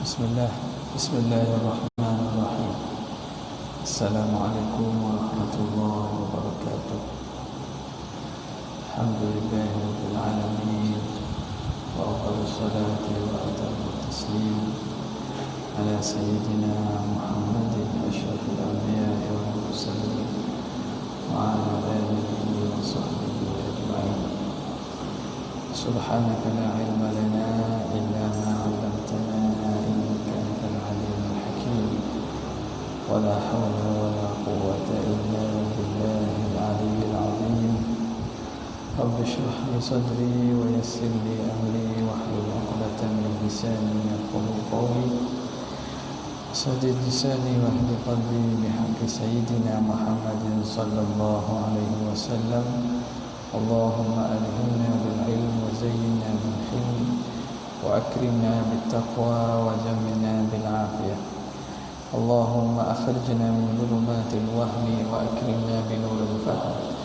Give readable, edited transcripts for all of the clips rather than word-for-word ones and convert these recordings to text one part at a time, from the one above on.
Bismillahirrahmanirrahim. Assalamualaikum warahmatullahi wabarakatuh. Alhamdulillahirabbil alamin. Wa afdhalus salati wa atammus taslim ala sayyidina Muhammadin asyrafil anbiya'i wal mursalin wa ala alihi wa sahbihi ajma'in. Subhanaka la ilma lana illa ma 'allamtana innaka antal alimul hakim. Wala hawla wala quwwata illa billahil aliyyil azim. Rabbi shrah li sadri wa yassir li amri wahlul 'uqdatam min lisani yafqahu qawli. Saddid lisani wahdi qalbi bihaqqi sayyidina Muhammadin sallallahu alaihi wasallam. Allahumma alhimna bil ilm wa zayyinna bil hilm wa akrimna bit taqwa wa jammilna bil afiyah. Allahumma akhrijna min dhulumatil wahmi wa akrimna bi nuril fahm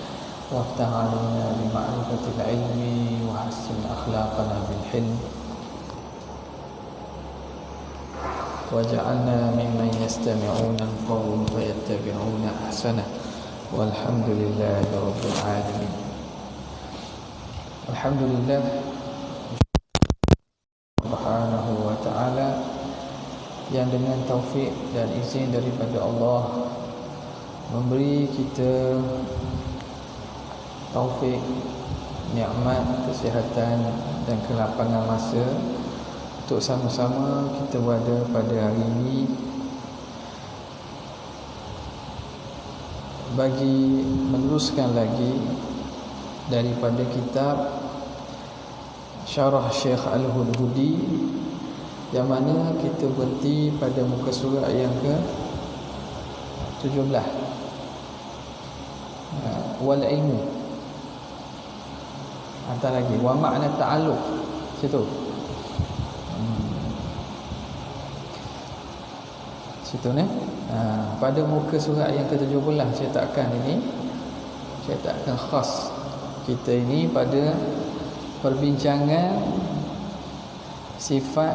waftah 'alaina bi ma'rifatil ilmi wa hassin akhlaqana bil hilm waj'alna mimman yastami'una al-qawla fayattabi'una ahsanah. Walhamdulillahi rabbil alamin. Alhamdulillah Subhanahu wa ta'ala yang dengan taufik dan izin daripada Allah memberi kita taufik, nikmat, kesihatan dan kelapangan masa untuk sama-sama kita berada pada hari ini bagi meneruskan lagi daripada kitab Syarah Syekh Al-Hudhudi, yang mana kita berhenti pada muka surat yang ke-17, wal ilmu, atau lagi wa makna ta'alluq situ. Situ ni pada muka surat yang ke-17 saya takkan khas kita ini pada perbincangan sifat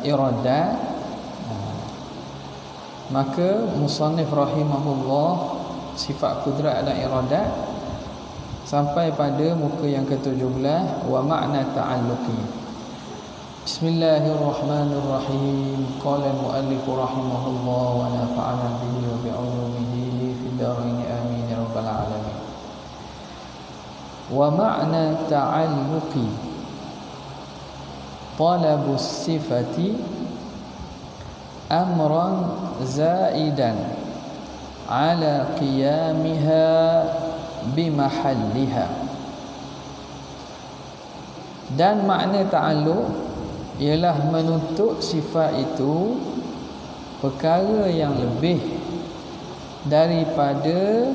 irada. Maka musannif rahimahullah sifat kudrat dan irada sampai pada muka yang ke-17, wa makna ta'alluqi. Bismillahirrahmanirrahim. Qala al-muallif rahimahullah wa nafa'ana bihi wa bi'ulumihi fid dharain amin ya rabbal alamin. Wa ma'na ta'alluqi talabus sifati amran zaidan ala qiyamiha bimahalliha. Dan makna ta'alluq ialah menuntut sifat itu perkara yang lebih daripada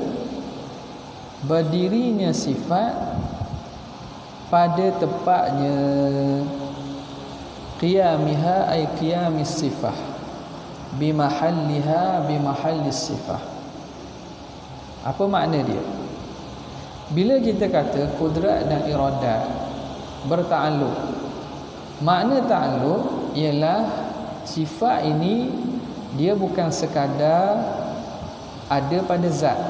berdirinya sifat pada tempatnya. Qiyamiha ay qiyamis sifah, bimahalliha bimahallis sifah. Apa makna dia? Bila kita kata kudrat dan iradat berta'alluq, makna ta'alluq ialah sifat ini dia bukan sekadar ada pada zat.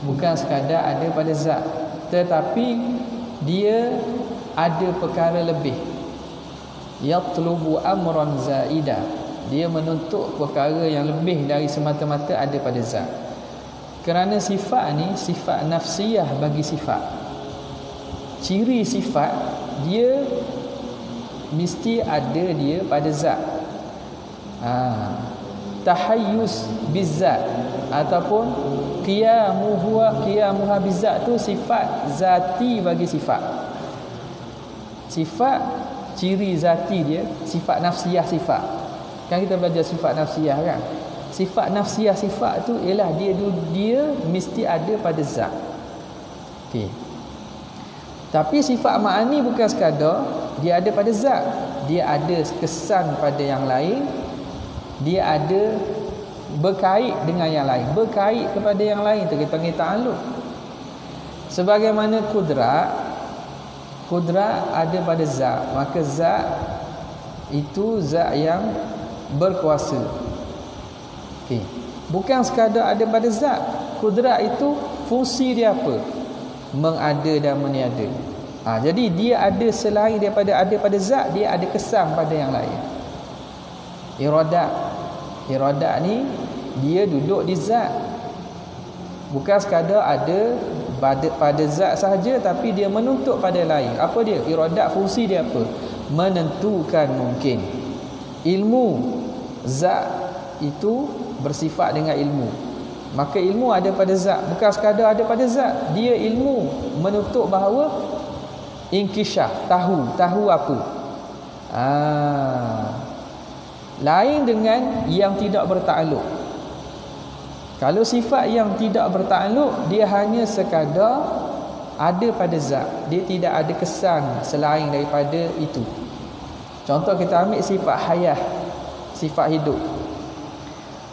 Bukan sekadar ada pada zat, tetapi dia ada perkara lebih. Yatlubu amran zaida, dia menuntut perkara yang lebih dari semata-mata ada pada zat. Kerana sifat ni sifat nafsiyah bagi sifat. Ciri sifat dia mesti ada dia pada zat. Tahayyuz bizat ataupun qiyamuha bizat tu sifat zati bagi sifat. Sifat ciri zati dia sifat nafsiyah sifat. Kan kita belajar sifat nafsiyah kan? Sifat nafsiyah sifat tu ialah dia mesti ada pada zat. Okey. Tapi sifat ma'ani bukan sekadar dia ada pada zat, dia ada kesan pada yang lain, dia ada berkait dengan yang lain, berkait kepada yang lain, itu kita panggil ta'alluq. Sebagaimana kudrat kudrat ada pada zat, maka zat itu zat yang berkuasa. Okey. Bukan sekadar ada pada zat. Kudrat itu fungsi dia apa? Mengada dan meniada. Jadi dia ada selain daripada ada pada zat, dia ada kesan pada yang lain. Iradat ni dia duduk di zat. Bukan sekadar ada pada zat sahaja, tapi dia menuntut pada lain. Apa dia? Iradat fungsi dia apa? Menentukan mungkin. Ilmu zat itu bersifat dengan ilmu. Maka ilmu ada pada zat, bukan sekadar ada pada zat. Dia ilmu menuntut bahawa inkishaf, tahu apa. Lain dengan yang tidak bertakluk. Kalau sifat yang tidak bertakluk, dia hanya sekadar ada pada zat, dia tidak ada kesan selain daripada itu. Contoh kita ambil sifat hayah, sifat hidup.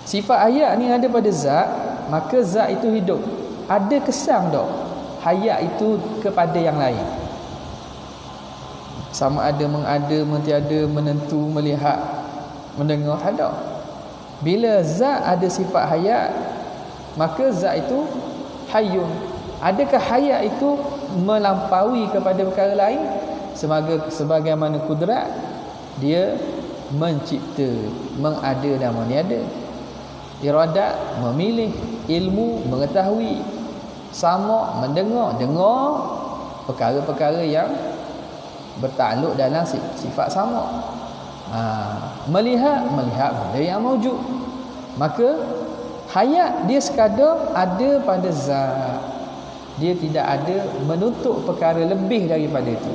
Sifat hayat ni ada pada zat, maka zat itu hidup. Ada kesan tak hayat itu kepada yang lain? Sama ada mengada, mentiada, menentu, melihat, mendengar, ada. Bila zat ada sifat hayat, maka zat itu hayyun. Adakah hayat itu melampaui kepada perkara lain? Sebagaimana kudrat, dia mencipta, mengada dan meniada. Iradat memilih, ilmu mengetahui, sama mendengar, dengar perkara-perkara yang bertakluk dalam sifat sama. Melihat benda yang maujud. Maka hayat dia sekadar ada pada zat, dia tidak ada menuntut perkara lebih daripada itu.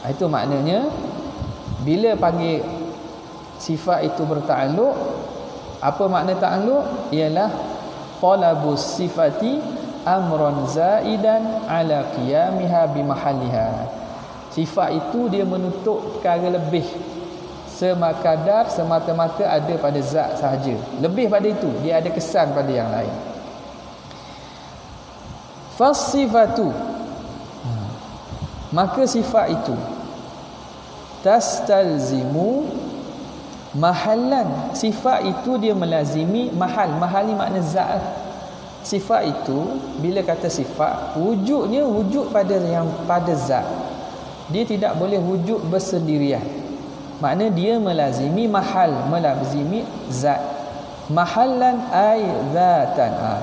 Itu maknanya bila panggil sifat itu bertakluk, apa makna ta'alluq? Ialah talabus sifati amran zaidan ala qiyamiha bimahalliha. Sifat itu dia menuntut perkara lebih, semakadar semata-mata ada pada zat sahaja. Lebih pada itu, dia ada kesan pada yang lain. Fasifatu, maka sifat itu tastalzimu mahallan. Sifat itu dia melazimi mahal. Mahal ni makna zat. Sifat itu bila kata sifat, wujudnya wujud pada zat. Dia tidak boleh wujud bersendirian. Makna dia melazimi mahal, melazimi zat. Mahallan ay zatan.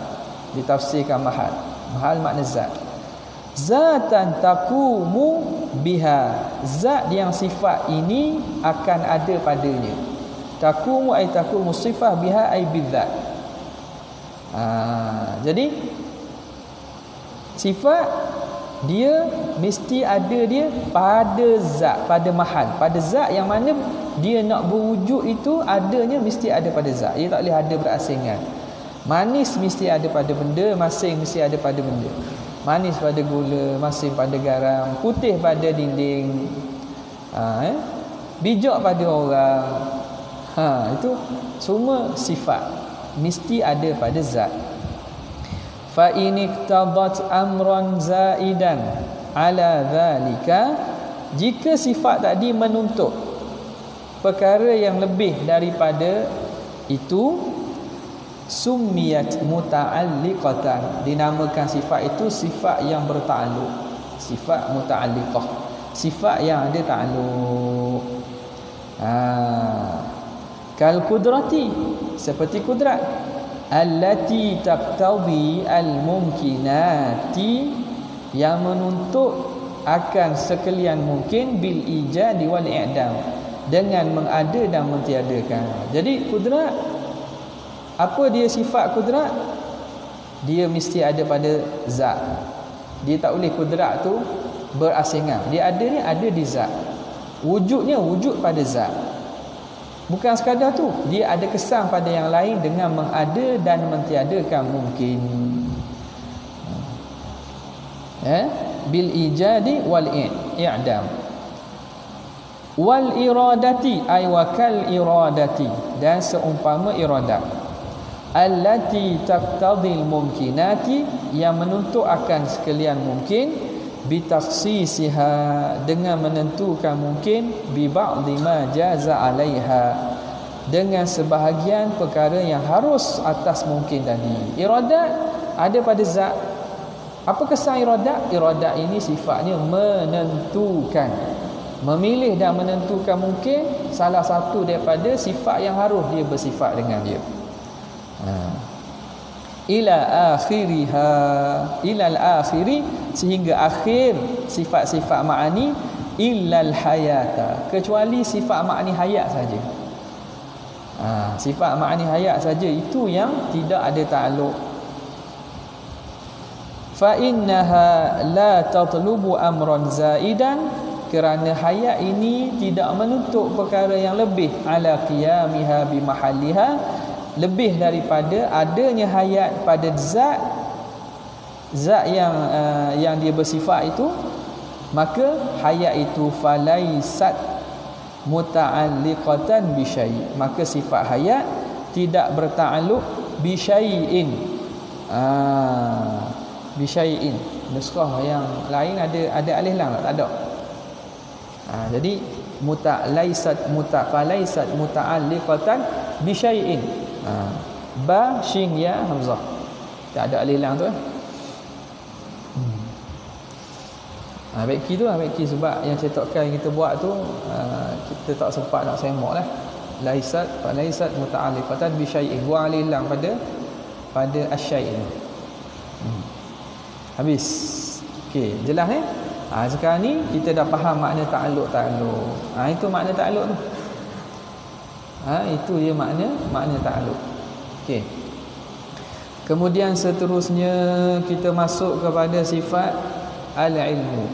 Ditafsirkan mahal. Mahal makna zat. Zatan taqumu biha. Zat yang sifat ini akan ada padanya. Taqumu ay taqumu sifah biha ay bidzat. Jadi sifat dia mesti ada dia pada zat, pada mahal, pada zat yang mana dia nak berwujud itu adanya mesti ada pada zat. Dia tak boleh ada berasingan. Manis mesti ada pada benda, masing mesti ada pada benda. Manis pada gula, masing pada garam, putih pada dinding, bijak pada orang. Itu semua sifat mesti ada pada zat. Fa in iqtadat amran zaidan ala zalika, jika sifat tadi menuntut perkara yang lebih daripada itu, summiyat muta'alliqatan, dinamakan sifat itu sifat yang bertakluk, sifat muta'alliqah, sifat yang ada takluk. Kal kudrati, seperti kudrat, allati taqtadi al mumkinati, yang menuntut akan sekalian mungkin bil ijadi wal i'dam, dengan mengada dan mentiadakan. Jadi kudrat, apa dia sifat kudrat? Dia mesti ada pada zat. Dia tak boleh kudrat tu berasingan. Dia ada ni ada di zat. Wujudnya wujud pada zat. Bukan sekadar tu, dia ada kesan pada yang lain dengan mengada dan mentiadakan mungkin. Bil ijadi wal i'dam. Wal iradati ay wakal iradati, dan seumpama iradat. Allati taqtadil mumkinati, yang menuntut akan sekalian mungkin, bitakhsisiha, dengan menentukan mungkin bi ba'dhi ma jaza 'alaiha, dengan sebahagian perkara yang harus atas mungkin tadi. Iradat ada pada zat. Apa kesan iradat? Iradat ini sifatnya menentukan, memilih dan menentukan mungkin salah satu daripada sifat yang harus dia bersifat dengan dia. Ila akhiriha, ila al-akhiri, sehingga akhir sifat-sifat ma'ani, illal hayata, kecuali sifat ma'ani hayat saja. Sifat ma'ani hayat saja itu yang tidak ada ta'alluq. Fa innaha la tatlubu amran zaidan, kerana hayat ini tidak menuntut perkara yang lebih, ala qiyamiha bi mahalliha, lebih daripada adanya hayat pada zat yang dia bersifat itu, maka hayat itu falaisat muta'alliqatan bi syai', maka sifat hayat tidak berta'alluq bi syai'in. Bi syai'in, nuskhah yang lain ada alif lam tak ada. Jadi falaisat muta'alliqatan bi syai'in. Ba shin ya hamzah, tak ada alif lam tu. Baik tu sebab yang cetakan yang kita buat tu kita tak sempat nak semak lah. Falaisat muta'alliqatan bi syai'in, buang alif lam pada asy-syai'. Habis. Okey, jelas ni? Sekarang ni kita dah faham makna ta'alluq. Itu makna ta'alluq tu. Itu dia makna ta'alluq. Okey. Kemudian seterusnya kita masuk kepada sifat al-ilmu.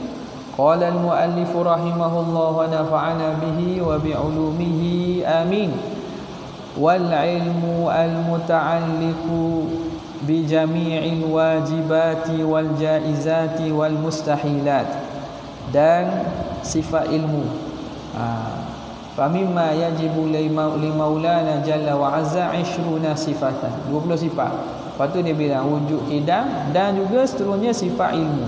Qala al-muallif rahimahullah wa nafa'ana bihi wa bi'ulumihi amin. Wal ilmu al-muta'alliqu bi jami'il wajibati wal jaizati wal mustahilat, dan sifat ilmu famimma yajibu li maulana jalla wa azza 20 sifatan, 20 sifat. Lepas tu dia bilang wujud qidam dan juga seterusnya sifat ilmu.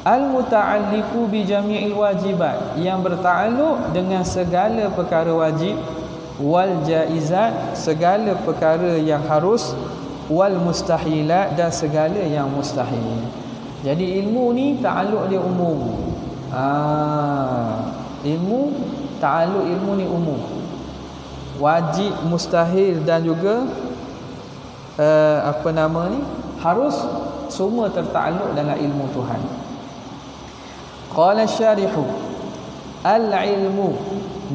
Al-muta'alliqu bi jami'il wajibat, yang bertakluk dengan segala perkara wajib, wal jaizat, segala perkara yang harus, wal mustahilat, dan segala yang mustahil. Jadi ilmu ni ta'alluq dia umum. Ta'alluq ilmu ni umum. Wajib, mustahil dan juga harus, semua tertakluk dalam ilmu Tuhan. Qala syarihu al-ilmu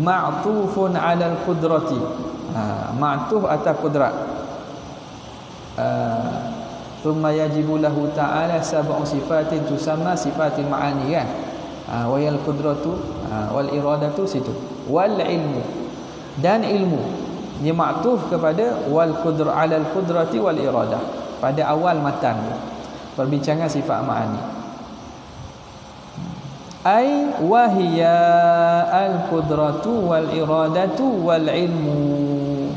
ma'tufun 'ala al-qudrati. Ma'tuf atas qudrat. Thumma yajibu lahu ta'ala sab'u sifatin tusamma sifatil ma'ani, kan? Wa yal qudratu wal iradatu situ. Wal ilmu, dan ilmu dia ma'tuf kepada wal qudra 'ala al qudrati wal iradah pada awal matan perbincangan sifat ma'ani. Ai wahiya al qudratu wal iradatu wal ilmu,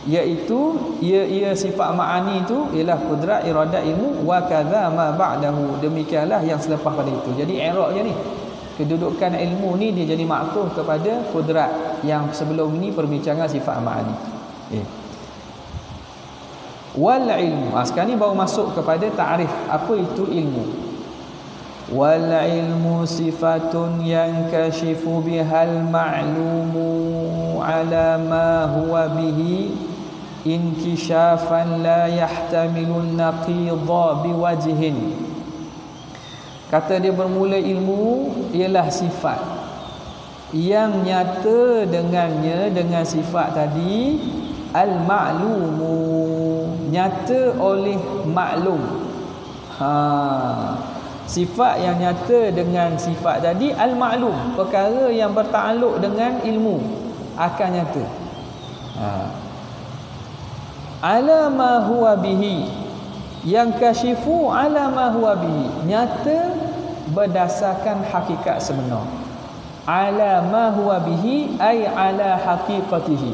iaitu ia sifat ma'ani itu ialah kudrat, iradat, ilmu. Wa kadza ma ba'dahu, demikianlah yang selepas pada itu. Jadi i'rabnya ni, kedudukan ilmu ni dia jadi ma'tuf kepada kudrat yang sebelum ini perbincangan sifat ma'ani. Wal ilmu, sekarang ni baru masuk kepada ta'rif apa itu ilmu. Wal ilmu sifatun yankashifu bihal ma'lumu ala ma huwa bihi inkishafan la yahtamilu naqidha biwajhin. Kata dia bermula ilmu ialah sifat yang nyata dengannya, dengan sifat tadi al-ma'lumu, nyata oleh maklum. Sifat yang nyata dengan sifat tadi al-ma'lum, perkara yang bertakluk dengan ilmu akan nyata. Ala ma huwa bihi, yang kashifu ala ma huwa bihi, nyata berdasarkan hakikat sebenar. Ala ma huwa bihi ay ala haqiqatihi,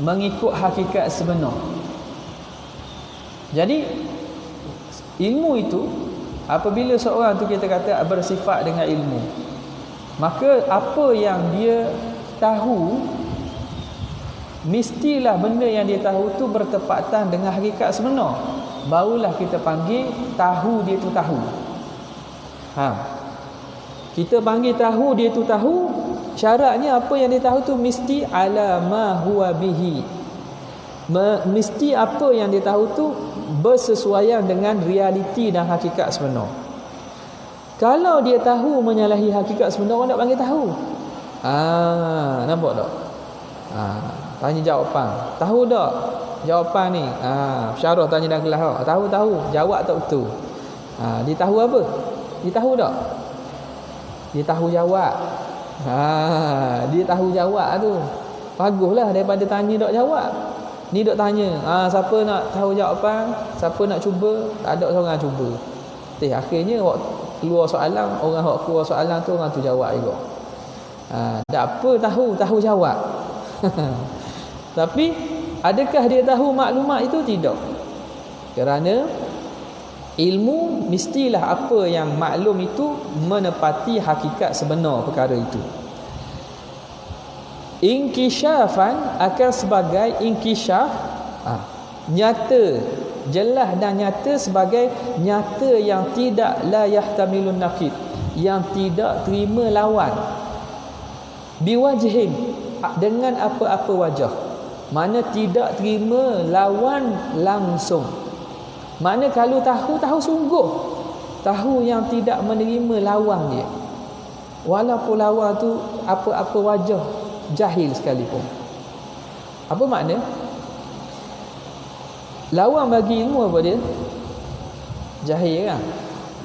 mengikut hakikat sebenar. Jadi ilmu itu Apabila seorang tu kita kata bersifat dengan ilmu, maka apa yang dia tahu, mestilah benda yang dia tahu tu bertepatan dengan hakikat sebenar. Barulah kita panggil tahu dia tu tahu. Kita panggil tahu dia tu tahu, syaratnya apa yang dia tahu tu mesti ala ma huwa bihi. Mesti apa yang dia tahu tu bersesuaian dengan realiti dan hakikat sebenar. Kalau dia tahu menyalahi hakikat sebenar, orang tak panggil tahu. Nampak tak? Tanya jawapan. Tahu tak jawapan ni? Syarah tanya dalam kelas. Tahu. Jawab tak betul. Dia tahu apa? Dia tahu tak? Dia tahu jawab. Dia tahu jawab tu. Baguslah daripada tanya tak jawab. Ni dok tanya, siapa nak tahu jawapan, siapa nak cuba, tak ada seorang cuba. Akhirnya awak keluar soalan, orang hok keluar soalan tu orang tu jawab juga. Tak apa tahu jawab. Tapi adakah dia tahu maklumat itu? Tidak. Kerana ilmu mestilah apa yang maklum itu menepati hakikat sebenar perkara itu. Inkishafan akan sebagai inkishaf, nyata, jelas dan nyata, sebagai nyata yang tidak la yahtamilun naqid, yang tidak terima lawan, biwajhin, dengan apa-apa wajah. Mana tidak terima lawan langsung. Mana kalau tahu sungguh, tahu yang tidak menerima lawan dia, walaupun lawan tu apa-apa wajah, jahil sekalipun. Apa makna? Lawan bagi ilmu apa dia? Jahil kan?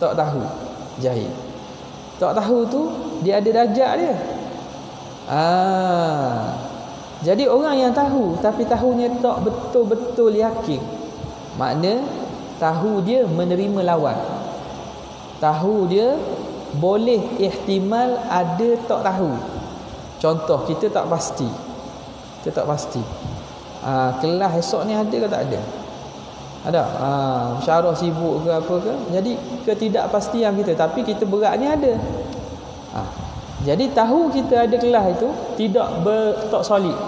Tak tahu, jahil. Tak tahu tu dia ada darjat dia. Jadi orang yang tahu tapi tahunya tak betul-betul yakin, makna tahu dia menerima lawan. Tahu dia boleh ihtimal ada tak tahu. Contoh, kita tak pasti. Kelas esok ni ada ke tak ada? Ada. Syarah sibuk ke apa ke? Jadi ketidakpastian kita, tapi kita beratnya ada. Jadi tahu kita ada kelas itu tak solid.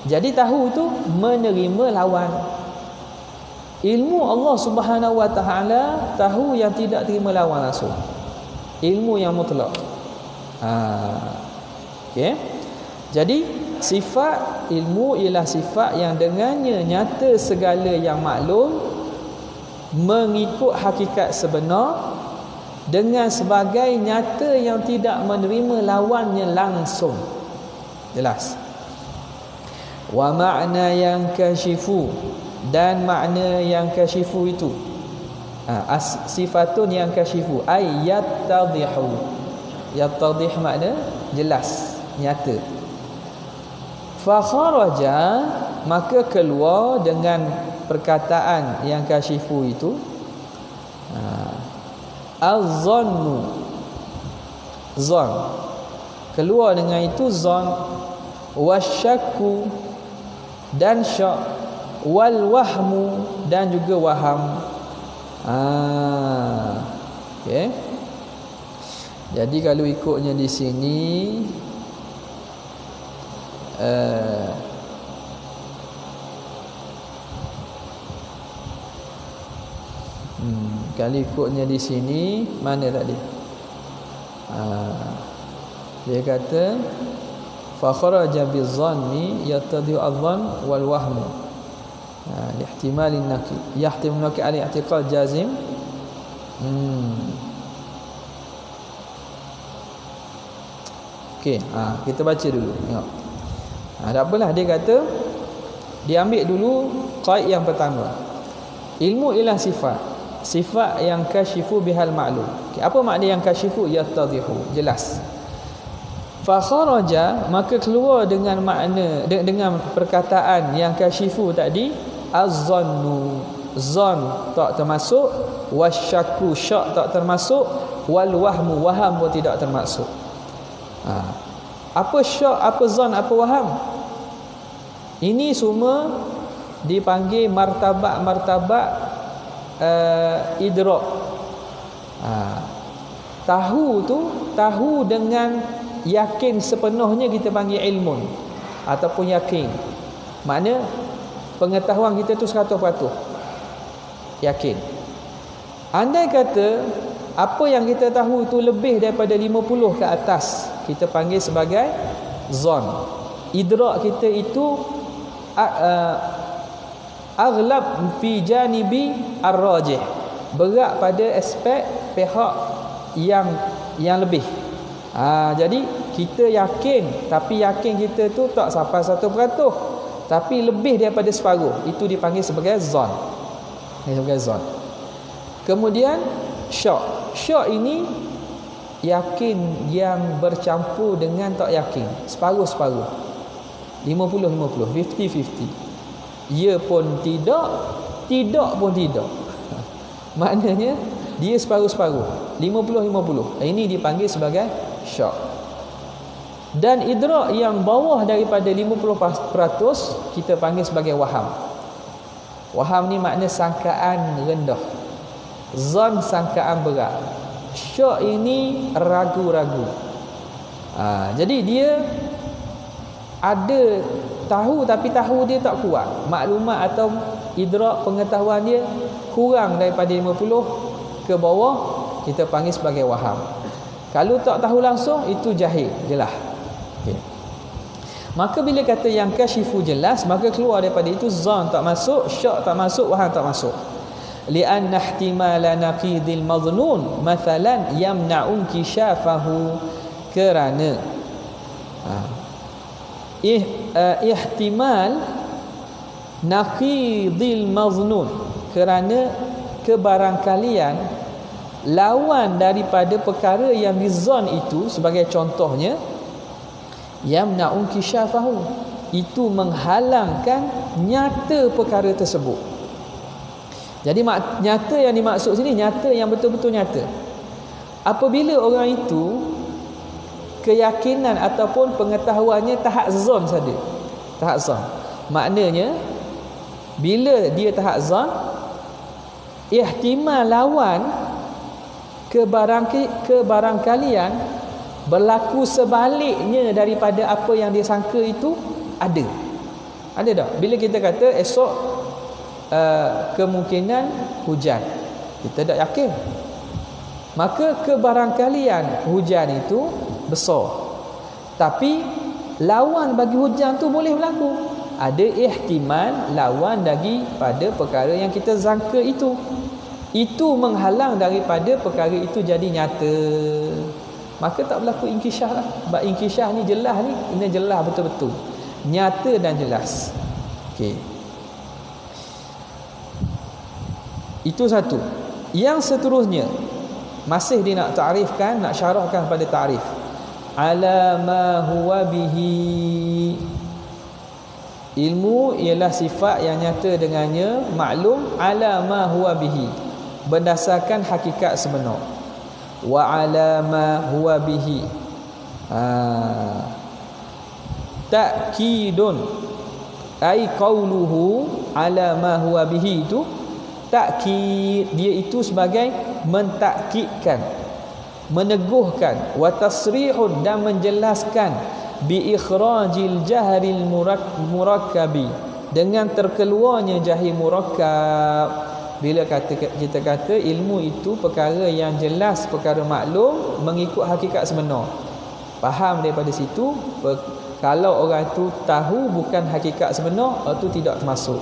Jadi tahu itu menerima lawan. Ilmu Allah Subhanahu Wa Taala tahu yang tidak terima lawan langsung. Ilmu yang mutlak. Okey. Jadi sifat ilmu ialah sifat yang dengannya nyata segala yang maklum mengikut hakikat sebenar, dengan sebagai nyata yang tidak menerima lawannya langsung. Jelas. Wa makna yang kashifu, dan makna yang kashifu itu sifatun yang kashifu ay yattadhihu. Yattadhih makna jelas, nyata. Fa kharaja, maka keluar dengan perkataan yang kashifu itu az-zannu, zon, keluar dengan itu zon, wasyakku, dan syak, wal wahmu, dan juga waham. Okey. Jadi kalau ikutnya di sini kalau ikutnya di sini mana tadi? Dia kata fa kharaja bizanni yattadi adh-dhann wal wahmu ihtimalin naqi yahtimu naqi al-i'tiqad jazim. Okey, kita baca dulu. Tengok. Tak apalah, dia kata dia ambil dulu qaid yang pertama. Ilmu ialah sifat yang kashifu bihal ma'lum. Okay, apa makna yang kashifu? Yattadhihu, jelas. Fa kharaja, maka keluar dengan makna dengan perkataan yang kashifu tadi, az-zannu, zan tak termasuk, wasyakku, syak tak termasuk, wal wahmu, waham pun tidak termasuk. Apa syak, apa zan, apa waham? Ini semua dipanggil martabat-martabat idrak, Tahu dengan yakin sepenuhnya kita panggil ilmun ataupun yakin. Makna pengetahuan kita tu 100% yakin. Andai kata apa yang kita tahu tu lebih daripada 50 ke atas, kita panggil sebagai zon. Idrak kita itu aghlab fi janibi ar-rajih, berat pada aspek pihak yang lebih. Jadi kita yakin, tapi yakin kita tu tak sampai 100%, tapi lebih daripada separuh, itu dipanggil sebagai zon. Kemudian syak ini yakin yang bercampur dengan tak yakin, separuh-separuh, 50-50, 50-50. Ya pun tidak, tidak pun tidak. Maknanya dia separuh-separuh, 50-50. Ini dipanggil sebagai syak. Dan idrak yang bawah daripada 50% kita panggil sebagai waham. Waham ni makna sangkaan rendah, zon sangkaan berat. Syak ini ragu-ragu. Jadi dia ada tahu, tapi tahu dia tak kuat. Maklumat atau idrak pengetahuan dia kurang daripada 50 ke bawah, kita panggil sebagai waham. Kalau tak tahu langsung, itu jahil, jelas. Okay. Maka bila kata yang kasyifu jelas, maka keluar daripada itu zon tak masuk, syak tak masuk, waham tak masuk. Li'anna ihtimala naqidil madhnun mathalan yamna'un kishafahu, kerana ihtimal naqidil madhnun, kerana kebarangkalian lawan daripada perkara yang dizon itu, sebagai contohnya yamna'un kishafahu, itu menghalangkan nyata perkara tersebut. Jadi nyata yang dimaksud sini nyata yang betul-betul nyata. Apabila orang itu keyakinan ataupun pengetahuannya tahap zon saja, tahap zon, maknanya bila dia tahap zon, ihtimal lawan kebarangkalian berlaku sebaliknya daripada apa yang dia sangka itu ada. Ada tak? Bila kita kata esok kemungkinan hujan, kita tak yakin, maka kebarangkalian hujan itu besar, tapi lawan bagi hujan tu boleh berlaku. Ada ihtimal lawan bagi pada perkara yang kita sangka itu menghalang daripada perkara itu jadi nyata, maka tak berlaku inkisyah lah. Sebab inkisyah ni jelas, ni kena jelas betul-betul, nyata dan jelas. Okey, itu satu. Yang seterusnya masih dia nak ta'rifkan, nak syarahkan pada ta'rif. Ala ma huwa bihi, ilmu ialah sifat yang nyata dengannya, maklum. Ala ma huwa bihi, berdasarkan hakikat sebenar. Wa ala ma huwa bihi, ta'kidun, ai qauluhu ala ma huwa bihi, itu takkid, dia itu sebagai mentakkidkan, meneguhkan, wa tasrihun, dan menjelaskan, bi ikhrajil jahril murakkabi, dengan terkeluarnya jahil murakkab. Bila kita kata ilmu itu perkara yang jelas, perkara maklum, mengikut hakikat sebenar, faham daripada situ. Kalau orang itu tahu bukan hakikat sebenar, itu tidak termasuk.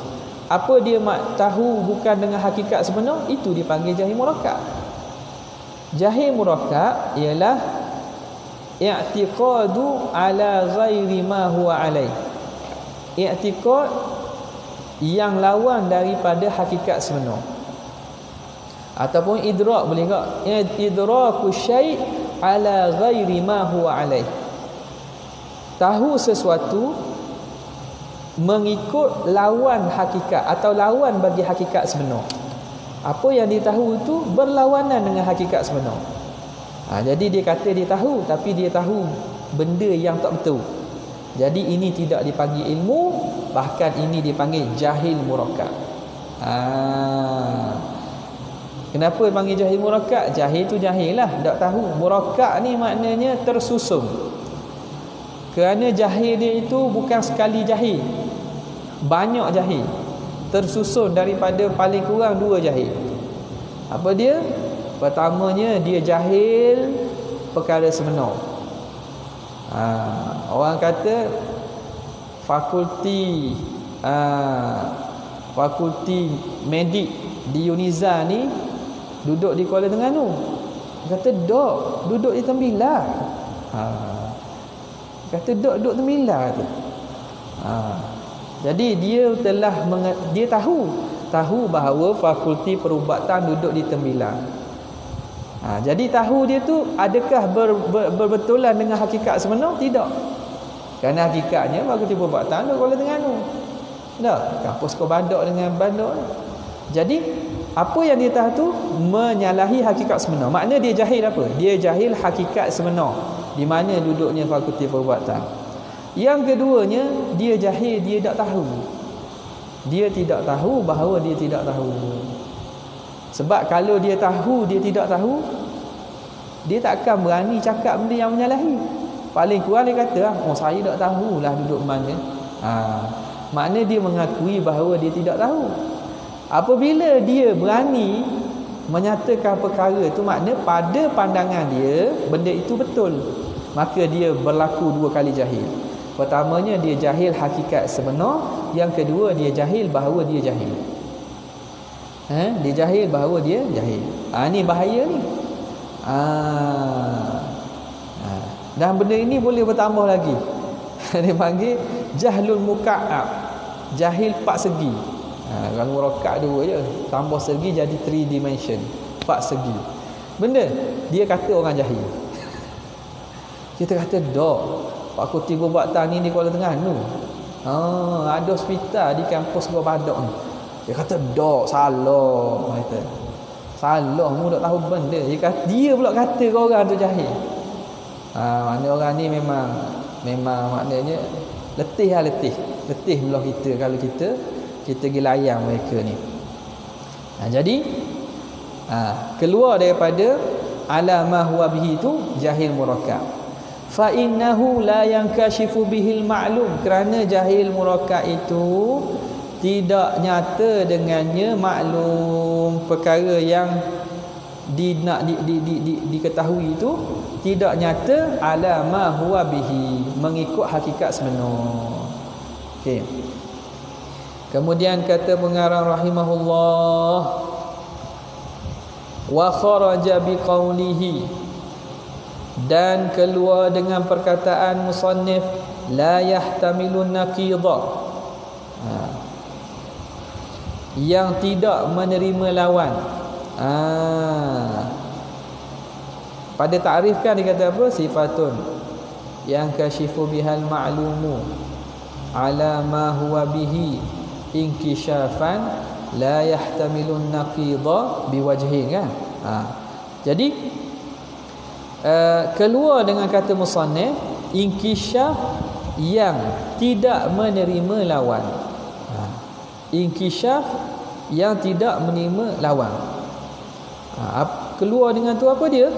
Apa dia tahu bukan dengan hakikat sebenar, itu dipanggil jahil murakkab. Jahil murakkab ialah i'tiqadu ala ghairi ma huwa alaih, i'tiqad yang lawan daripada hakikat sebenar. Ataupun idrak, boleh tak? Idraku syai' ala ghairi ma huwa alaih, tahu sesuatu mengikut lawan hakikat atau lawan bagi hakikat sebenar. Apa yang dia tahu itu berlawanan dengan hakikat sebenar. Jadi dia kata dia tahu, tapi dia tahu benda yang tak betul. Jadi ini tidak dipanggil ilmu, bahkan ini dipanggil jahil murakkab. Kenapa panggil jahil murakkab? Jahil tu jahil lah, tak tahu. Murakkab ni maknanya tersusun. Kerana jahil dia itu bukan sekali jahil, banyak jahil, tersusun daripada paling kurang 2 jahil. Apa dia? Pertamanya dia jahil perkara sebenar. Orang kata fakulti medik di Uniza ni duduk di Kuala Terengganu. Kata dok, duduk di Tembilah. Kata dok, duduk Tembilah tu. Jadi dia dia tahu bahawa fakulti perubatan duduk di Tembilah. Jadi tahu dia tu adakah berbetulan dengan hakikat sebenar? Tidak. Kerana hakikatnya fakulti perubatan duduk Kuala Terengganu. Tak, kampus kau Badak dengan Bandar. Jadi apa yang dia tahu tu menyalahi hakikat sebenar. Makna dia jahil apa? Dia jahil hakikat sebenar di mana duduknya fakulti perubatan. Yang keduanya, dia jahil, dia tak tahu. Dia tidak tahu bahawa dia tidak tahu. Sebab kalau dia tahu dia tidak tahu, dia tak akan berani cakap benda yang menyalahi. Paling kurang dia kata, oh saya tak tahulah duduk mana. Makna dia mengakui bahawa dia tidak tahu. Apabila dia berani menyatakan perkara itu, makna pada pandangan dia benda itu betul, maka dia berlaku 2 kali jahil. Pertamanya dia jahil hakikat sebenar, yang kedua dia jahil bahawa dia jahil. Dia jahil bahawa dia jahil. Ni bahaya ni. Dan benda ini boleh bertambah lagi. Dia panggil jahlul muka'ab, jahil 4 segi. Kalau murakkab 2 je, tambah segi jadi 3 dimension, 4 segi. Benda dia kata orang jahil. Kita kata dok, fakulti perubatan ni di Kuala Terengganu. Ada hospital di kampus Gua Badak ni. Dia kata dok, salah. Kata salah, mu tak tahu benda. Dia pula kata orang tu jahil. Makna orang ni memang maknanya letih belah kita kalau kita pergi layan mereka ni. Jadi keluar daripada ala ma huwa bihi tu jahil murakkab. Fa innahu la yankashifu bihil ma'lum, kerana jahil murakkab itu tidak nyata dengannya maklum, perkara yang diketahui itu tidak nyata ala ma huwa bihi, mengikut hakikat sebenar. Okey. Kemudian kata pengarang rahimahullah, wa kharaja biqaulihi, dan keluar dengan perkataan musannif la yahtamilun naqidha, yang tidak menerima lawan. Pada takrif kan dia kata apa? Sifatun yang kashifu bihal ma'lumu ala ma huwa bihi inkishafan la yahtamilun naqidha biwajhin, kan? Jadi keluar dengan kata musannif inkishaf yang tidak menerima lawan. Inkishaf yang tidak menerima lawan. Keluar dengan tu apa dia?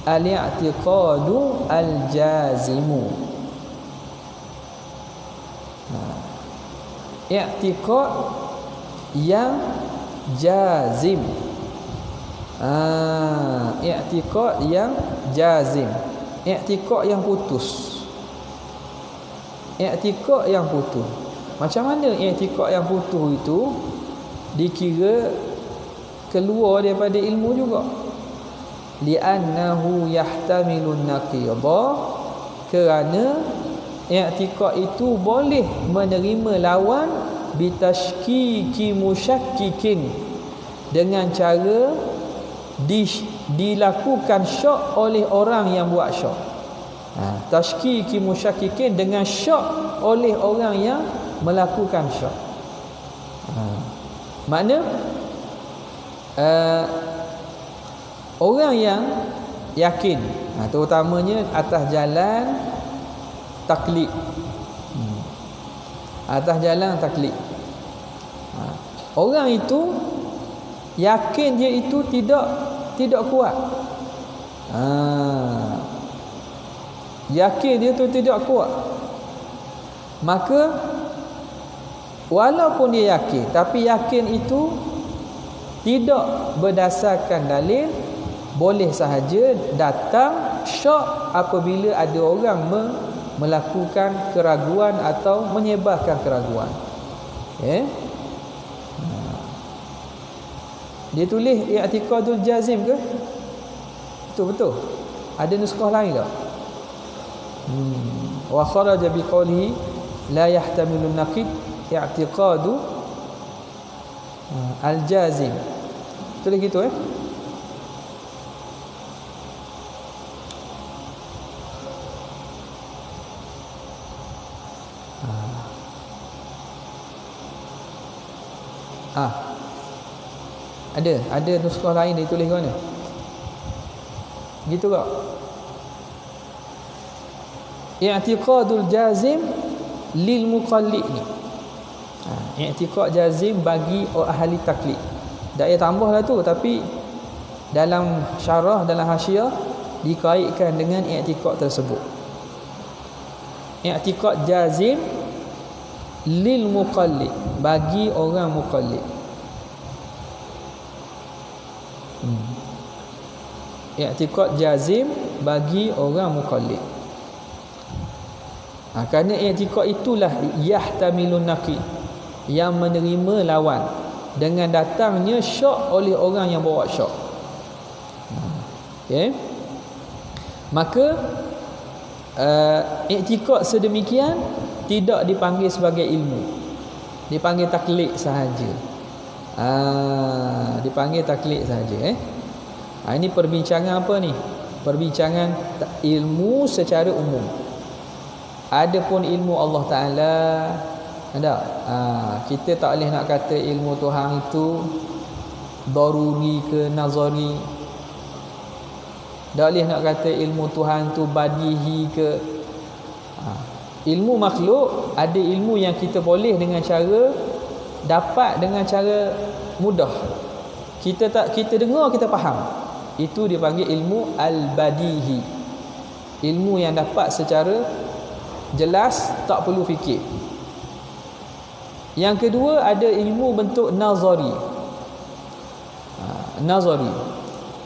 Al-i'tiqadu al-jazimu. I'tiqad yang jazim. I'tiqad yang jazim. I'tiqad yang putus. I'tiqad yang putus. Macam mana i'tiqad yang putus itu dikira keluar daripada ilmu juga? Li'annahu yahtamilun naqidha, kerana i'tiqad itu boleh menerima lawan bitashkiki musyakkikin, dengan cara dilakukan syak oleh orang yang buat syak. Tashkiki musyakkikin, dengan syak oleh orang yang melakukan syak. Makna orang yang yakin, terutamanya atas jalan taklid, atas jalan taklid, orang itu yakin dia itu tidak kuat. Yakin dia itu tidak kuat. Maka walaupun dia yakin, tapi yakin itu tidak berdasarkan dalil, boleh sahaja datang syak apabila ada orang melakukan keraguan atau menyebarkan keraguan. Dia tulis i'tiqadul jazim ke? Betul. Ada nuskah lain tak? Wa kharaja biqawlihi la yahtamilu naqid i'tiqadu al-jazim. Tulis gitu Ada nuskah lain dia tulis mana? Gitu tak? I'tiqadul jazim lil muqallid ni. I'tiqad jazim bagi ahli taklid. Tak payah tambahlah tu, tapi dalam syarah, dalam hasyiah dikaitkan dengan i'tiqad tersebut. I'tiqad jazim lil muqallid, bagi orang muqallid. I'tiqad jazim bagi orang muqallid. Kerana i'tiqad itulah yahtamilun naqid, yang menerima lawan dengan datangnya syak oleh orang yang bawa syak. Maka i'tiqad sedemikian tidak dipanggil sebagai ilmu, dipanggil taklid sahaja. Dipanggil taklid sahaja. Ini perbincangan apa ni? Perbincangan ilmu secara umum. Adapun ilmu Allah Ta'ala, kita tak boleh nak kata ilmu Tuhan itu daruri ke nazari. Tak boleh nak kata ilmu Tuhan itu badihi ke. Ilmu makhluk, ada ilmu yang kita boleh dengan cara dapat dengan cara mudah. Kita dengar, kita faham. Itu dipanggil ilmu al-badihi. Ilmu yang dapat secara jelas, tak perlu fikir. Yang kedua, ada ilmu bentuk nazari. Nazari,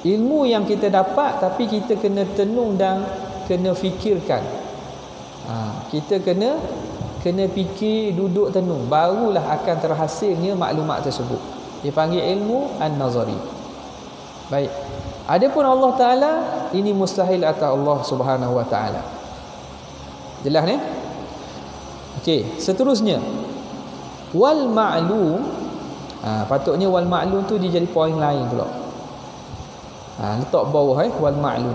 ilmu yang kita dapat tapi kita kena tenung dan kena fikirkan. Kita kena fikir, duduk tenung, barulah akan terhasilnya maklumat tersebut. Dipanggil ilmu an-nazari. Baik. Adapun Allah Ta'ala, ini mustahil atas Allah Subhanahu Wa Ta'ala. Jelas ni? Okey, seterusnya wal ma'lum. Patutnya wal ma'lum tu dia jadi poin lain pula. Letak bawah wal ma'lum.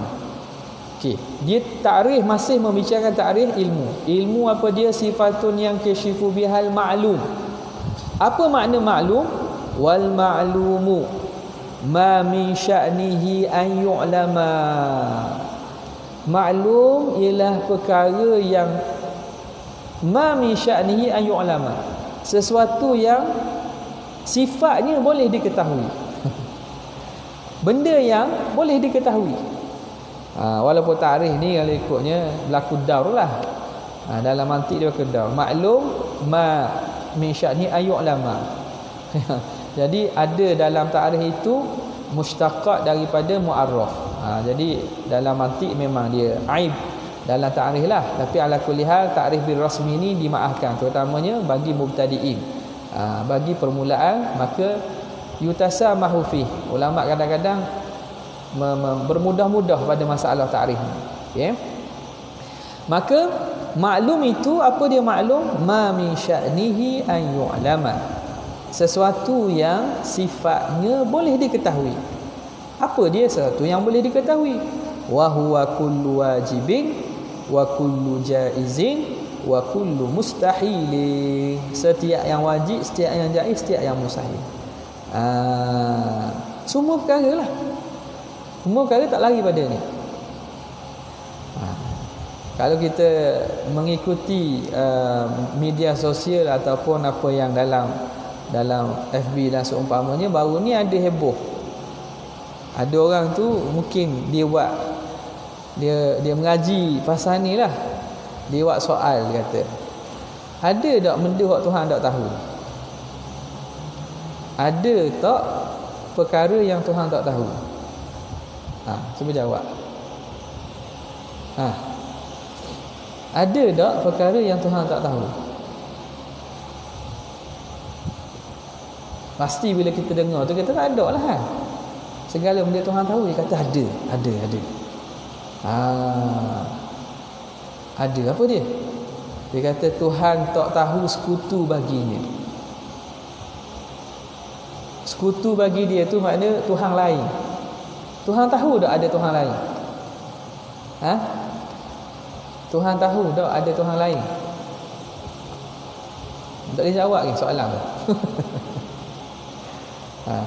Okey, dia takrif, masih membicarakan takrif ilmu. Ilmu apa dia? Sifatun yang kashifu bihal ma'lum. Apa makna ma'lum? Wal ma'lumu ma min sya'nihi an yu'lama. Maklum ialah perkara yang ma min sya'nihi an yu'lama, sesuatu yang sifatnya boleh diketahui. Benda yang boleh diketahui. Walaupun tarikh ni kalau ikutnya berlaku daur lah. Dalam mantik dia berlaku daur. Maklum ma min sya'nihi an yu'lama. Jadi ada dalam tarikh itu mushtaqat daripada mu'arraf. Jadi dalam mantik memang dia aib dalam ta'rif lah, tapi ala kulli hal ta'rif bil rasmi ni dimaafkan, terutamanya bagi mubtadi'in. Bagi permulaan maka yutasamahu fi. Ulama kadang-kadang bermudah-mudah pada masalah ta'rif ni. Okey. Maka maklum itu apa dia maklum? Ma min sya'nihi an yu'lama, sesuatu yang sifatnya boleh diketahui. Apa dia sesuatu yang boleh diketahui? Wa huwa kullu wajibin wa kullu jaizin wa kullu mustahil. Setiap yang wajib, setiap yang jaiz, setiap yang mustahil. Semua perkara lah. Semua perkara tak lari pada ni. Kalau kita mengikuti media sosial ataupun apa yang dalam dalam FB dan seumpamanya, baru ni ada heboh. Ada orang tu mungkin dia mengaji pasal ni lah. Dia buat soal, dia kata, ada tak benda hak Tuhan tak tahu? Ada tak perkara yang Tuhan tak tahu? Cuba jawab. Ada tak perkara yang Tuhan tak tahu? Pasti bila kita dengar tu, kita tak ada lah kan. Segala benda Tuhan tahu, dia kata ada. Ada apa dia? Dia kata Tuhan tak tahu sekutu baginya. Sekutu bagi dia tu makna Tuhan lain. Tuhan tahu tak ada Tuhan lain? Tuhan tahu tak ada Tuhan lain? Tak boleh jawab ni soalan tu.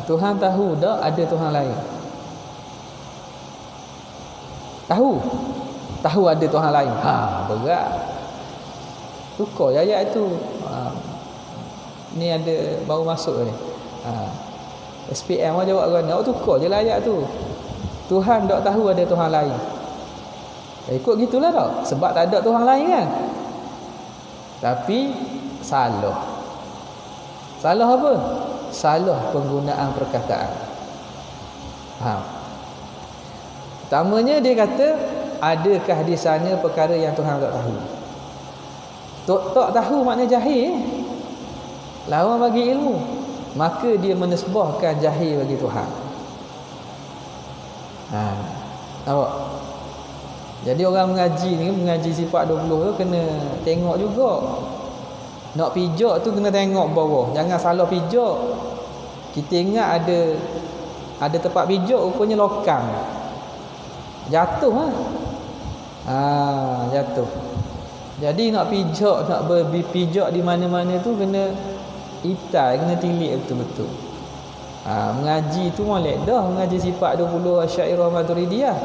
Tuhan tahu tak ada Tuhan lain? Tahu ada Tuhan lain. Berat. Tukar ayat tu. Ni ada baru masuk ni. SPM jawab kan. Tukar je lah ayat tu. Tuhan tak tahu ada Tuhan lain. Ikut gitulah tak? Sebab tak ada Tuhan lain kan. Tapi salah. Salah apa? Salah penggunaan perkataan. Pertamanya dia kata, adakah di sana perkara yang Tuhan tak tahu? Tak tahu makna jahil. Lawan bagi ilmu. Maka dia menisbahkan jahil bagi Tuhan. Nampak? Jadi orang mengaji sifat 20 tu kena tengok juga. Nak pijak tu kena tengok bawah. Jangan salah pijak. Kita ingat ada tempat pijak, rupanya lokang. Jatuh jatuh. Jadi nak pijak, nak berpijak di mana-mana tu kena itai, kena tilik betul-betul. Mengaji tu molek dah, mengaji sifat 20 Asy'ariyah Maturidiyah.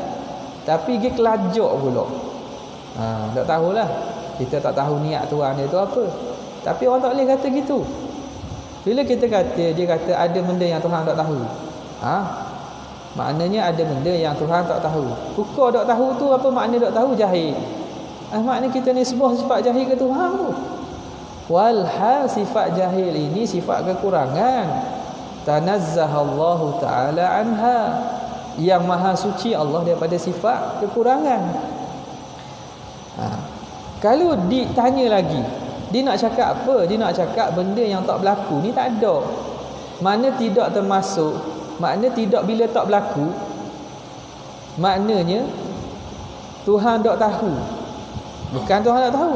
Tapi dia kelajak pula. Tak tahulah. Kita tak tahu niat Tuhan dia tu apa. Tapi orang tak boleh kata gitu. Bila kita kata, dia kata ada benda yang Tuhan tak tahu. Maknanya ada benda yang Tuhan tak tahu. Tukar tak tahu tu apa makna tak tahu? Jahil. Makna kita ni sebuah sifat jahil ke Tuhan tu. Walhal sifat jahil ini sifat kekurangan. Tanazzahallahu ta'ala anha. Yang maha suci Allah daripada sifat kekurangan. Kalau ditanya lagi, dia nak cakap apa? Dia nak cakap benda yang tak berlaku ni tak ada. Mana tidak termasuk, makna tidak bila tak berlaku, maknanya Tuhan tak tahu. Bukan Tuhan tak tahu.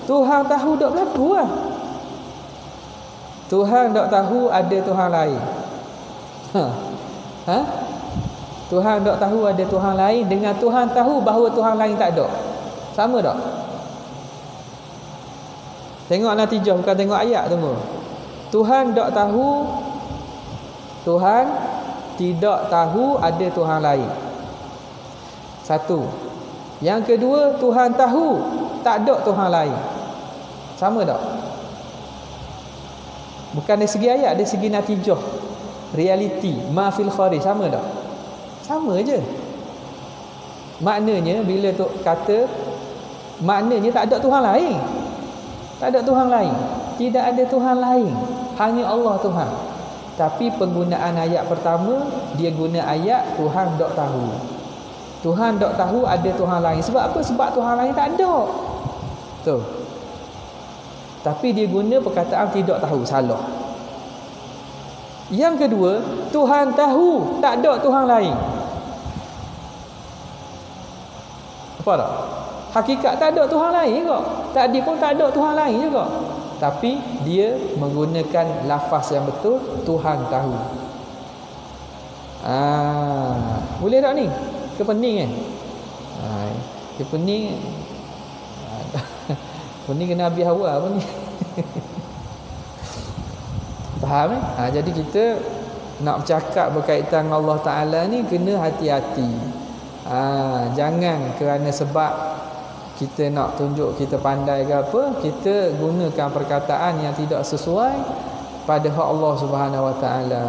Tuhan tahu tak berlaku lah. Tuhan tak tahu ada Tuhan lain. Tuhan tak tahu ada Tuhan lain dengan Tuhan tahu bahawa Tuhan lain tak ada. Sama tak? Tengok natijah, bukan tengok ayat tu. Tuhan tak tahu, Tuhan tidak tahu ada Tuhan lain. Satu. Yang kedua, Tuhan tahu tak ada Tuhan lain. Sama tak? Bukan dari segi ayat, dari segi natijah, reality, ma fil kharij. Sama tak? Sama je. Maknanya bila tu kata, maknanya tak ada Tuhan lain. Tak ada Tuhan lain. Tidak ada Tuhan lain. Hanya Allah Tuhan. Tapi penggunaan ayat pertama, dia guna ayat Tuhan tak tahu. Tuhan tak tahu ada Tuhan lain. Sebab apa? Sebab Tuhan lain tak ada. Tu. Tapi dia guna perkataan tidak tahu. Salah. Yang kedua, Tuhan tahu tak ada Tuhan lain. Apa tak? Hakikat tak ada Tuhan lain juga. Tadi pun tak ada Tuhan lain juga. Tapi dia menggunakan lafaz yang betul, Tuhan tahu. Boleh tak ni? Ke pening kan? Ke pening. Pening kena habis awal apa ni? Faham jadi kita nak bercakap berkaitan dengan Allah Ta'ala ni kena hati-hati. Jangan kerana sebab kita nak tunjuk kita pandai ke apa, kita gunakan perkataan yang tidak sesuai, pada hak Allah Subhanahu Wa Taala.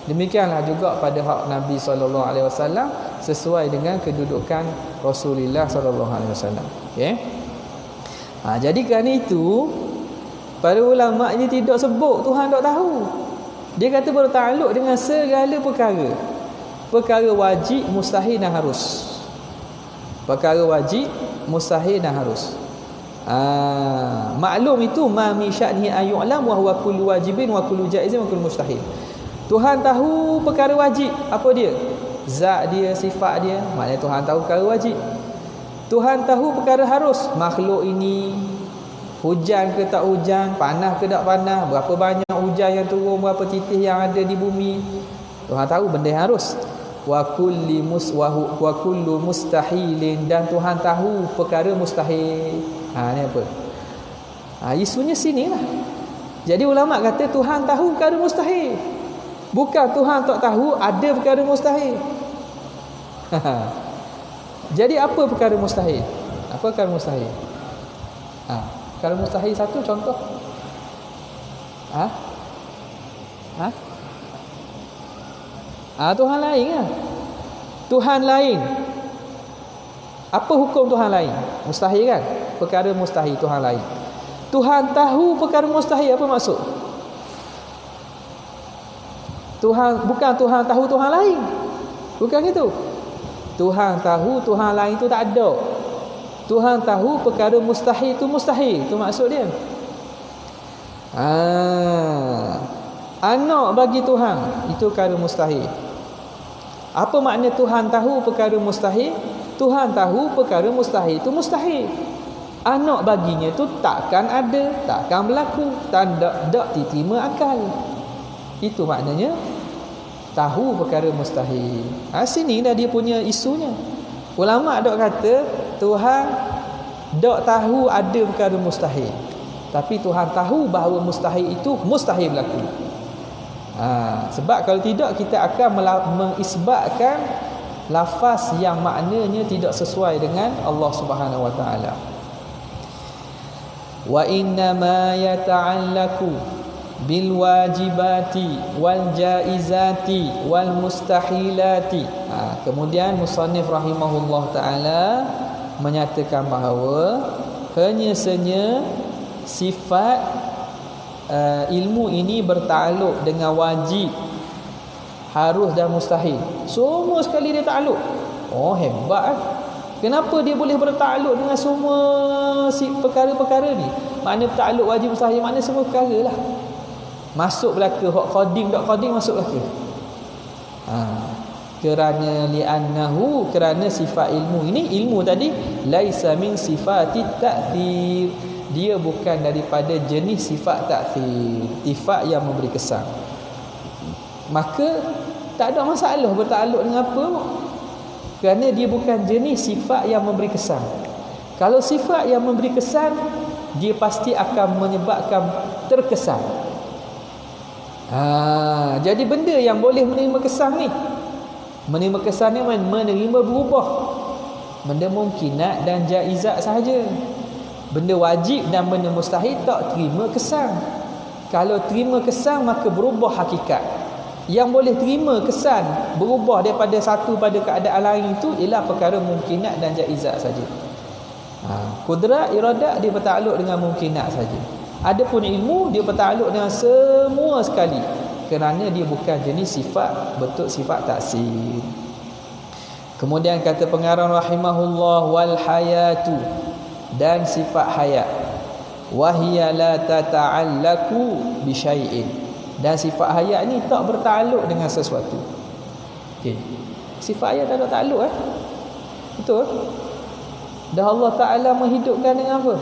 Demikianlah juga pada hak Nabi sallallahu alaihi wasallam sesuai dengan kedudukan Rasulullah sallallahu alaihi wasallam. Okey. Jadi kerana itu para ulama ini tidak sebut Tuhan tak tahu. Dia kata bertakluk dengan segala perkara. Perkara wajib, mustahil dan harus. Perkara wajib, mustahil dan harus. Maklum itu ma min sya'nihi ayyu'lam wa huwa kullu wajibin wa kullu jaizin wa kullu mustahil. Tuhan tahu perkara wajib, apa dia? Zat dia, sifat dia. Maknanya Tuhan tahu perkara wajib. Tuhan tahu perkara harus, makhluk ini hujan ke tak hujan, panas ke tak panas, berapa banyak hujan yang turun, berapa titik yang ada di bumi. Tuhan tahu benda yang harus. Wa kullu mustahilin, dan Tuhan tahu perkara mustahil. Ni apa? Isunya sinilah. Jadi ulama kata Tuhan tahu perkara mustahil. Bukan Tuhan tak tahu ada perkara mustahil. Jadi apa perkara mustahil? Apa perkara mustahil? Perkara mustahil satu contoh. Tuhan lain kan? Tuhan lain. Apa hukum Tuhan lain? Mustahil kan? Perkara mustahil Tuhan lain. Tuhan tahu perkara mustahil, apa maksud? Bukan Tuhan tahu Tuhan lain. Bukan gitu. Tuhan tahu Tuhan lain itu tak ada. Tuhan tahu perkara mustahil itu mustahil. Itu maksud dia. Anak bagi Tuhan itu perkara mustahil. Apa makna Tuhan tahu perkara mustahil? Tuhan tahu perkara mustahil itu mustahil. Anak baginya tu takkan ada, takkan berlaku, tak diterima akal. Itu maknanya tahu perkara mustahil. Sini dah dia punya isunya. Ulama dok kata Tuhan dok tahu ada perkara mustahil, tapi Tuhan tahu bahawa mustahil itu mustahil berlaku. Sebab kalau tidak kita akan mengisbatkan lafaz yang maknanya tidak sesuai dengan Allah Subhanahu Wa Taala. Wa inna ma yata'allaku bil wajibati wal jaizati wal mustahilati. Kemudian musannif rahimahullah taala menyatakan bahawa hanya saja sifat ilmu ini bertakluk dengan wajib, harus dan mustahil. Semua sekali dia takluk. Hebat kan? Kenapa dia boleh bertakluk dengan semua perkara-perkara ni? Makna takluk wajib mustahil, makna semua perkara lah. Masuk belaka, hak qadim tak qadim masuk belaka. Kerana li'annahu, kerana sifat ilmu ini, ilmu tadi laisa min sifati ta'thir, dia bukan daripada jenis sifat ta'thir, sifat yang memberi kesan. Maka tak ada masalah bertakluk dengan apa, kerana dia bukan jenis sifat yang memberi kesan. Kalau sifat yang memberi kesan, dia pasti akan menyebabkan terkesan. Jadi benda yang boleh menerima kesan ni, menerima kesan ni menerima berubah. Benda mungkinat dan jaizat sahaja. Benda wajib dan benda mustahil tak terima kesan. Kalau terima kesan maka berubah hakikat. Yang boleh terima kesan berubah daripada satu pada keadaan lain itu ialah perkara mungkinat dan jaizat saja. Kudrat, iradat dia bertakluk dengan mungkinat saja. Adapun ilmu dia bertakluk dengan semua sekali, kerana dia bukan jenis sifat bentuk sifat taksir. Kemudian kata pengarang rahimahullah, wal hayatu, dan sifat hayat, wahiya la tata'allaku bi syai'in, dan sifat hayat ni tak bertakluk dengan sesuatu. Okey. Sifat hayat tak ada takluk betul? Dah Allah Taala menghidupkan dengan apa?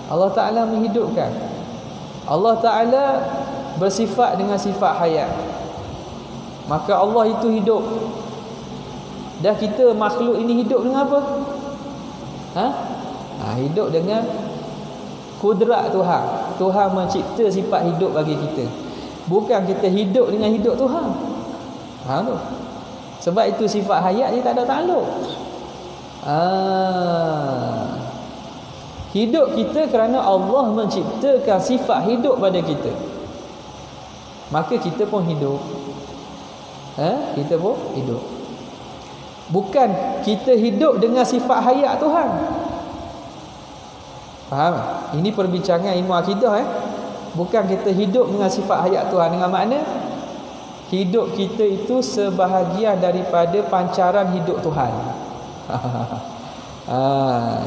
Allah Taala menghidupkan. Allah Taala bersifat dengan sifat hayat. Maka Allah itu hidup. Dah kita makhluk ini hidup dengan apa? Hidup dengan kudrat Tuhan. Tuhan mencipta sifat hidup bagi kita. Bukan kita hidup dengan hidup Tuhan. Tu. Sebab itu sifat hayat dia tak ada takluk. Hidup kita kerana Allah menciptakan sifat hidup pada kita. Maka kita pun hidup. Kita pun hidup. Bukan kita hidup dengan sifat hayat Tuhan. Faham? Ini perbincangan ilmu akidah. Bukan kita hidup dengan sifat hayat Tuhan. Dengan makna hidup kita itu sebahagian daripada pancaran hidup Tuhan.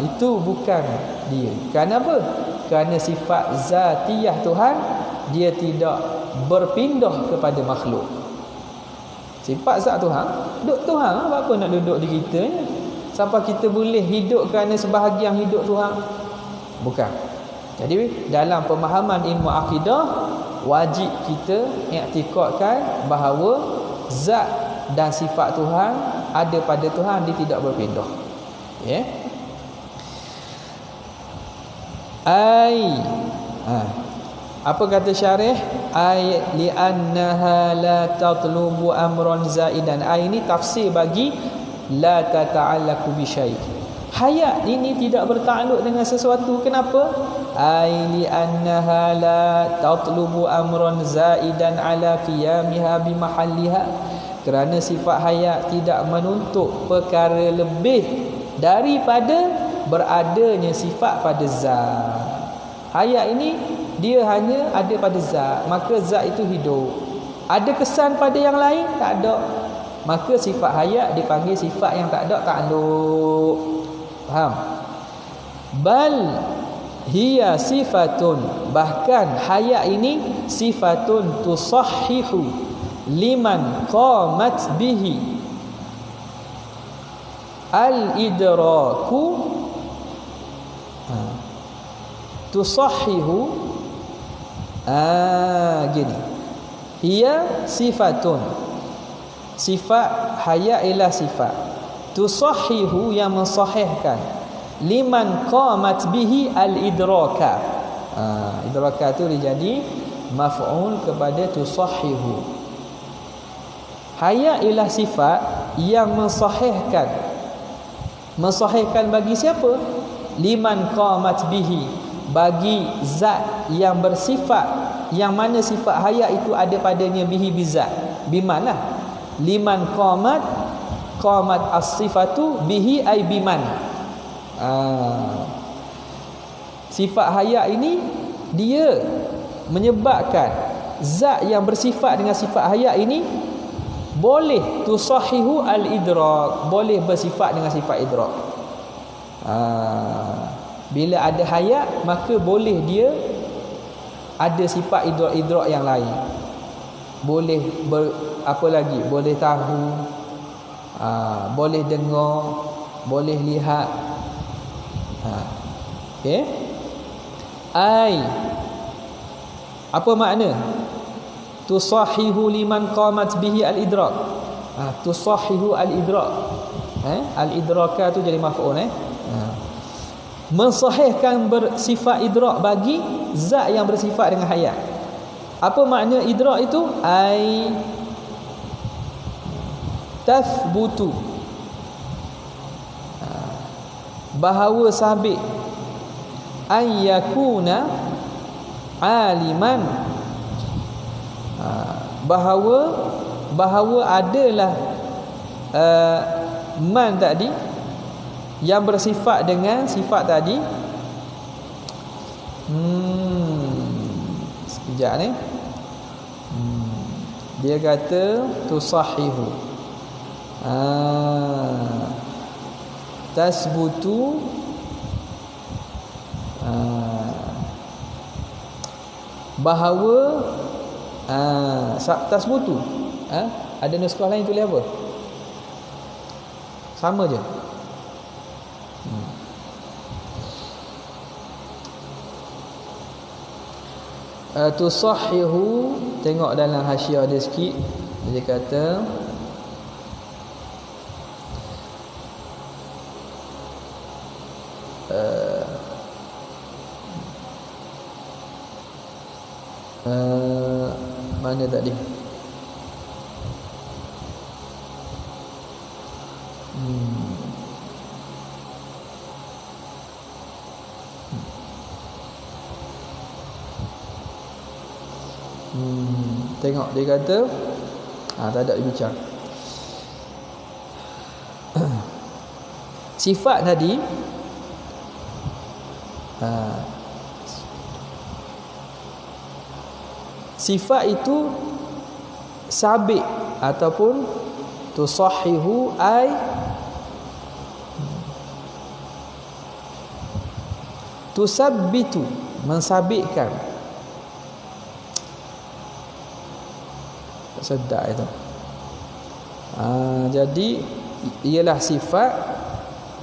Itu bukan dia. Kenapa? Kerana sifat zatiyah Tuhan, dia tidak berpindah kepada makhluk. Sifat zat Tuhan, duduk Tuhan, apa nak duduk di kita ni? Sampai kita boleh hidup kerana sebahagian hidup Tuhan? Bukan. Jadi dalam pemahaman ilmu akidah, wajib kita iktikadkan bahawa zat dan sifat Tuhan ada pada Tuhan, dia tidak berpindah. Ya. Apa kata syarih? Li'annaha la tatlubu amran zaidan. Ini tafsir bagi la tata'allaqu bi syai'. Hayat ini tidak bertakluk dengan sesuatu. Kenapa? Li'annaha la tatlubu amran zaidan ala qiyamiha bi mahalliha. Kerana sifat hayat tidak menuntut perkara lebih daripada beradanya sifat pada zat. Hayat ini dia hanya ada pada zat, maka zat itu hidup. Ada kesan pada yang lain? Tak ada. Maka sifat hayat dipanggil sifat yang tak ada takluk. Faham? Bal hiya sifatun, bahkan hayat ini sifatun tusahhihu liman qamat bihi al-idraku. Tusahhihu gini. Ia sifatun. Sifat hayat ialah sifat. Tusahhihu, yang mensahihkan. Liman qamat bihi al-idraka. Idraka tu dia jadi maf'ul kepada tusahhihu. Hayat ialah sifat yang mensahihkan. Mensahihkan bagi siapa? Liman qamat bihi, bagi zat yang bersifat, yang mana sifat hayat itu ada padanya bihi bizat. Biman lah. Liman qamat as-sifatu bihi ay biman. Sifat hayat ini dia menyebabkan zat yang bersifat dengan sifat hayat ini boleh tusahihu al-idrak, boleh bersifat dengan sifat idrak. Bila ada hayat, maka boleh dia ada sifat idrak-idrak yang lain. Boleh apa lagi? Boleh tahu, boleh dengar, boleh lihat. Okey. Apa makna? Tusahihu liman qamat bihi al-idrak. Tusahihu al-idrak. Al-idraka tu jadi maf'ul. Mensahihkan bersifat idrak bagi zat yang bersifat dengan hayat. Apa makna idrak itu? Tathbutu, bahawa sabit, an yakuna aliman, bahawa adalah man tadi yang bersifat dengan sifat tadi. Sekejap ni. Dia kata tusahihu. Tasbutu. Bahawa tasbutu. Ada nuskah lain tulis apa? Sama je. Tusahihu, tengok dalam hasyiah dia sikit. Dia kata mana tadi? Tengok dia kata tak ada bincang. Sifat tadi sifat itu sabit ataupun tusahihu ai tusabbitu, mensabitkan. Tak sedap itu. Jadi ialah sifat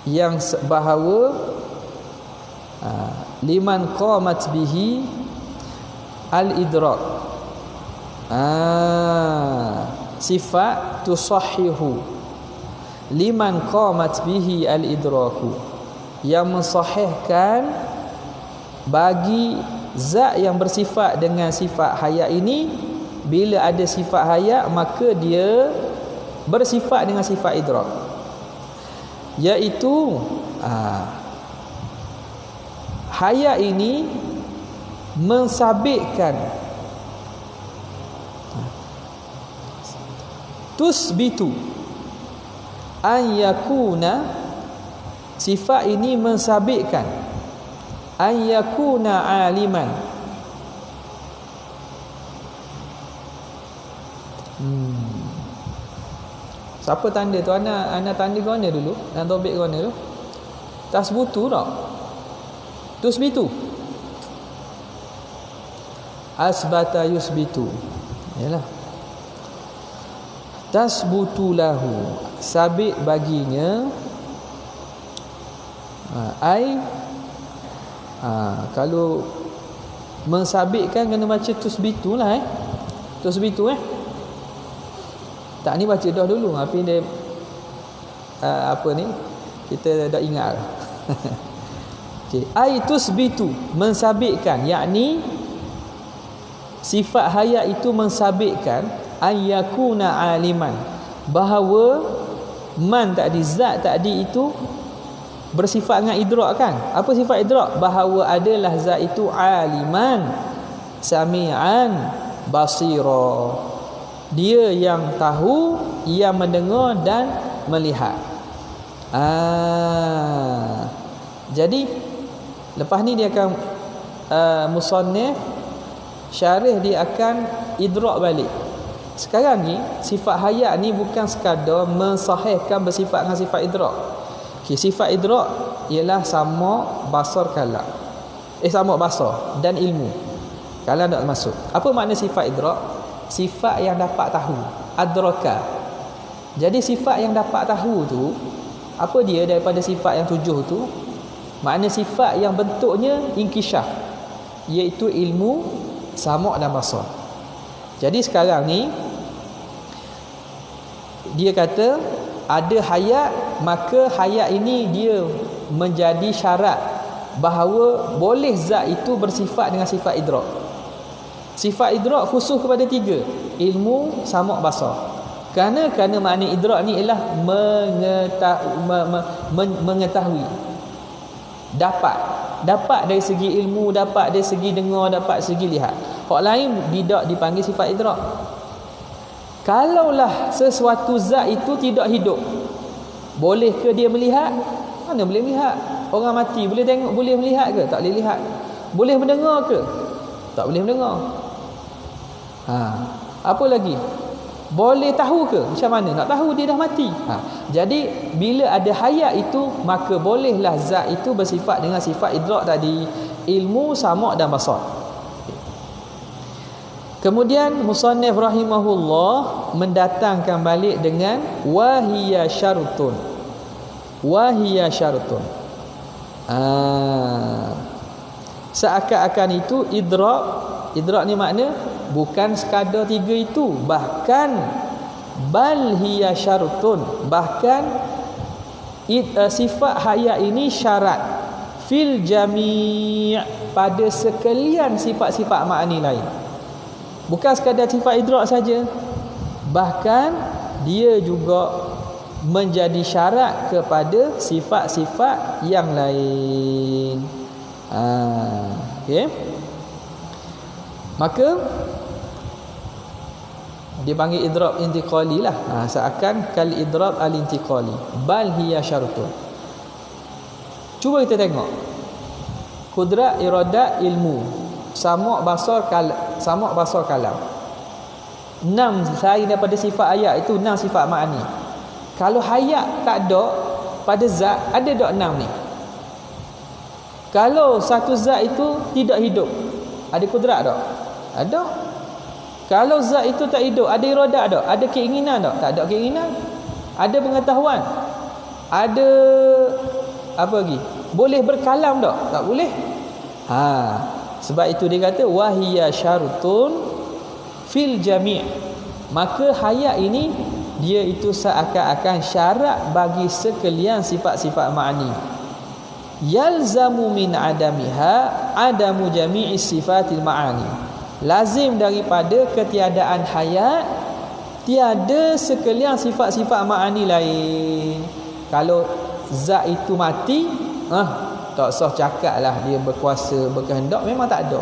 yang bahawa liman qamat bihi al-idrak. Sifat tusahihu liman qamat bihi al-idraku, yang mensahihkan bagi zat yang bersifat dengan sifat hayat ini. Bila ada sifat hayat, maka dia bersifat dengan sifat idrak, iaitu hayat ini mensabitkan, tusbitu an yakuna, sifat ini mensabitkan an yakuna aliman, siapa tanda tu? Ana tanda ke mana dulu? Dan topik ke mana tu? Tasbutu tak? Tusbitu. Asbata yusbitu. Yalah. Tasbutu lahu, sabit baginya. Kalau mensabitkan kena baca tusbitu lah. Tusbitu tak, ni baca dah dulu. Tapi dia apa ni, kita dah ingat. Okey, ai tusbitu, mensabitkan, yakni sifat hayat itu mensabitkan ayyakuna aliman, bahawa man tadi, zat tadi itu bersifat dengan idrak kan. Apa sifat idrak? Bahawa adalah zat itu aliman, sami'an, basira. Dia yang tahu, yang mendengar dan melihat. Jadi lepas ni dia akan musannif syarih, dia akan idrak balik. Sekarang ni sifat hayat ni bukan sekadar mensahihkan bersifat dengan sifat idrak. Okey, sifat idrak ialah sama basar kalam. Sama basar dan ilmu. Kalam tak masuk. Apa makna sifat idrak? Sifat yang dapat tahu, adraka. Jadi sifat yang dapat tahu tu, apa dia daripada sifat yang 7 tu? Makna sifat yang bentuknya inkishaf, iaitu ilmu, sama' dan basar. Jadi sekarang ni dia kata ada hayat, maka hayat ini dia menjadi syarat bahawa boleh zat itu bersifat dengan sifat idrak. Sifat idrak khusus kepada 3, ilmu, sama', basar. Kerana makna idrak ni ialah mengetahui. Dapat dari segi ilmu, dapat dari segi dengar, dapat dari segi lihat. Hak lain tidak dipanggil sifat idrak. Kalaulah sesuatu zat itu tidak hidup, boleh ke dia melihat? Mana boleh melihat? Orang mati boleh tengok, boleh melihat ke? Tak boleh lihat. Boleh mendengar ke? Tak boleh mendengar. Apa lagi? Boleh tahu ke? Macam mana nak tahu dia dah mati? Jadi bila ada hayat itu, maka bolehlah zat itu bersifat dengan sifat idrak tadi, ilmu, sama' dan basar. Kemudian musannif rahimahullah mendatangkan balik dengan wahiya syartun. Wahiya syartun. Seakan-akan itu idrak ni makna bukan sekadar 3 itu, bahkan bal hiya syartun, bahkan sifat hayat ini syarat fil jami' pada sekalian sifat-sifat makni lain. Bukan sekadar sifat idrak saja, bahkan dia juga menjadi syarat kepada sifat-sifat yang lain. Okey. Maka dia panggil idrab intiqali lah. Seakan kal idrab al-intiqali. Bal hiya syartun. Cuba kita tengok. Qudrat, iradat, ilmu. Sama' basar kalam. 6 selain daripada sifat ayat itu 6 sifat ma'ani. Kalau hayat tak ada pada zat, ada tak 6 ni? Kalau satu zat itu tidak hidup, ada kudrat tak? Ada. Kalau zat itu tak hidup, ada iradat tak? Ada keinginan tak? Tak ada keinginan. Ada pengetahuan. Ada apa lagi? Boleh berkalam tak? Tak boleh. Sebab itu dia kata wahiya syartun fil jami'. Maka hayat ini dia itu seakan-akan syarat bagi sekalian sifat-sifat ma'ani. Yalzamu min adamiha adamu jami'i sifatil ma'ani. Lazim daripada ketiadaan hayat tiada sekalian sifat-sifat ma'ani lain. Kalau zat itu mati, tak usah cakap lah dia berkuasa, berkehendak, memang tak ada.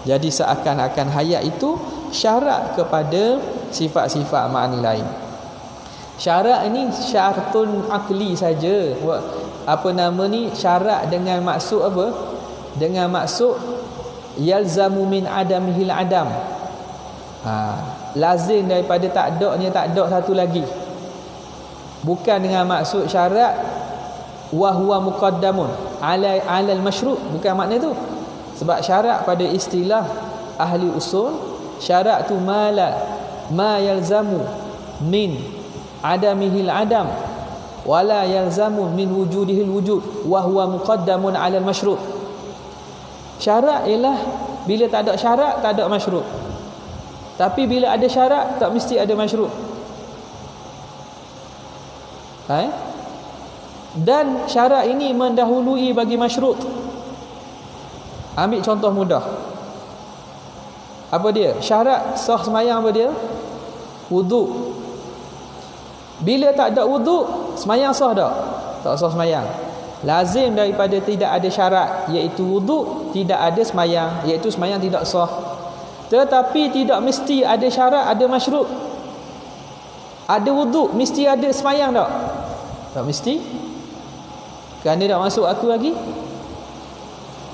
Jadi seakan-akan hayat itu syarat kepada sifat-sifat ma'ani lain. Syarat ini syartun akli saja. Apa nama ni? Syarat dengan maksud apa? Dengan maksud yalzamu min adamihil adam. Lazim daripada tak ada satu lagi. Bukan dengan maksud syarat wa huwa muqaddamun ala al-masyru', bukan makna tu. Sebab syarat pada istilah ahli usul, syarat tu ma yalzamu min adamihil adam wala yalzamu min wujudihil wujud wa huwa muqaddamun 'ala al-masyru'. Syarat ialah bila tak ada syarat tak ada masyru'. Tapi bila ada syarat tak mesti ada masyru'. Dan syarat ini mendahului bagi masyru'. Ambil contoh mudah. Apa dia? Syarat sah sembahyang apa dia? Wuduk. Bila tak ada wuduk, sembahyang sah tak? Tak sah sembahyang. Lazim daripada tidak ada syarat, iaitu wuduk, tidak ada sembahyang, iaitu sembahyang tidak sah. Tetapi tidak mesti ada syarat, ada masyru'. Ada wuduk, mesti ada sembahyang tak? Tak mesti. Kerana tak masuk aku lagi.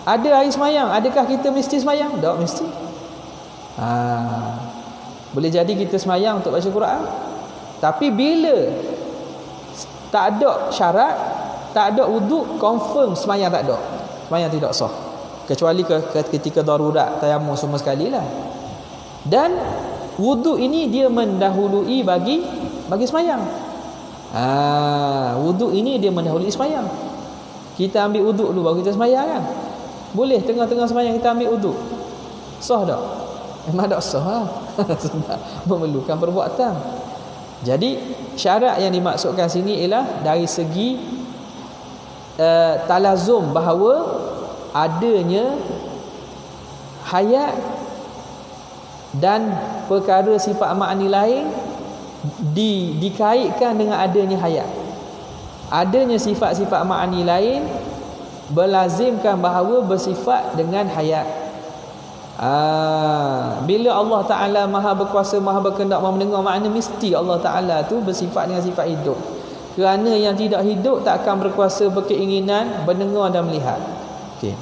Ada hari sembahyang, adakah kita mesti sembahyang? Tak mesti. Boleh jadi kita sembahyang untuk baca Quran, tapi bila tak ada syarat, tak ada wuduk, confirm sembahyang tak ada. Sembahyang tidak sah. Kecuali ketika darurat, tayammum semua sekali lah. Dan wuduk ini dia mendahului bagi sembahyang. Wuduk ini dia mendahului sembahyang. Kita ambil wuduk dulu baru kita sembahyang kan? Boleh tengah-tengah sembahyang kita ambil wuduk. Sah tak? Memang tak sah lah. Sebab memerlukan perbuatan. Jadi syarat yang dimaksudkan sini ialah dari segi talazum, bahawa adanya hayat dan perkara sifat ma'ani lain dikaitkan dengan adanya hayat. Adanya sifat-sifat ma'ani lain berlazimkan bahawa bersifat dengan hayat. Bila Allah Ta'ala maha berkuasa, maha berkehendak, maha mendengar, makna mesti Allah Ta'ala tu bersifat dengan sifat hidup. Kerana yang tidak hidup tak akan berkuasa, berkeinginan, mendengar dan melihat. Okay.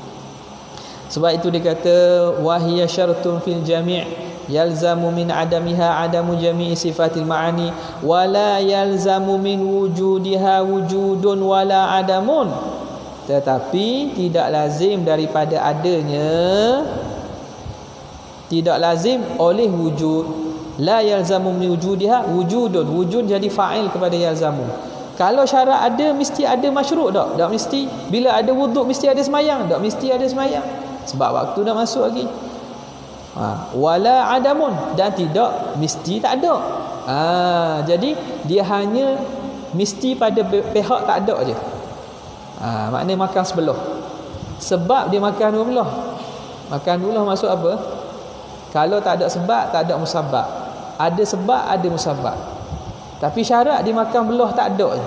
Sebab itu dia kata wahiya syartun fil jami' yalzamu min adamiha adamu jami'i sifatil ma'ani wala yalzamu min wujudiha wujudun wala adamun. Tetapi tidak lazim daripada adanya, tidak lazim oleh wujud. La yalzamu min wujudiha wujudun. Wujud jadi fa'il kepada yalzamu. Kalau syarat ada, mesti ada masyru' tak? Tak mesti. Bila ada wuduk, mesti ada semayang? Tak mesti ada semayang. Sebab waktu dah masuk lagi. Wala adamun. Dan tidak mesti tak ada. Jadi dia hanya mesti pada pihak tak ada je. Maknanya makan sebelah. Sebab dia makan dua belah. Makan dua belah maksud apa? Kalau tak ada sebab, tak ada musabab. Ada sebab, ada musabab. Tapi syarat dia makan belah tak ada je.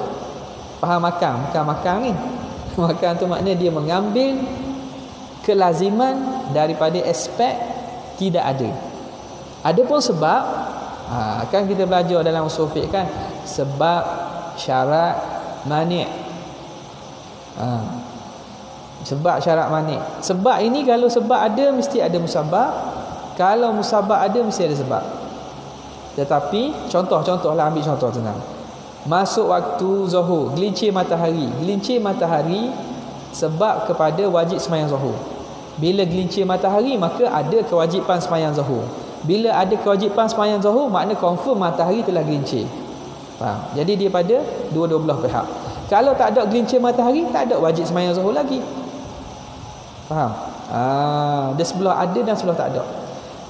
Faham makan? Bukan makan ni. Makan tu maknanya dia mengambil kelaziman daripada aspek tidak ada. Adapun sebab, kan kita belajar dalam usul fiqh kan, sebab, syarat, mani'. Sebab, syarat, mani'. Sebab ini kalau sebab ada mesti ada musabab. Kalau musabab ada mesti ada sebab. Tetapi contohlah, ambil contoh senang. Masuk waktu zuhur, gelincir matahari. Gelincir matahari sebab kepada wajib sembahyang zuhur. Bila gelincir matahari maka ada kewajipan sembahyang zuhur. Bila ada kewajipan sembahyang zuhur, makna confirm matahari telah gelincir. Faham? Jadi dia pada dua-dua belah pihak. Kalau tak ada gelincir matahari, tak ada wajib sembahyang zuhur lagi. Faham? Dia sebelah ada dan sebelah tak ada.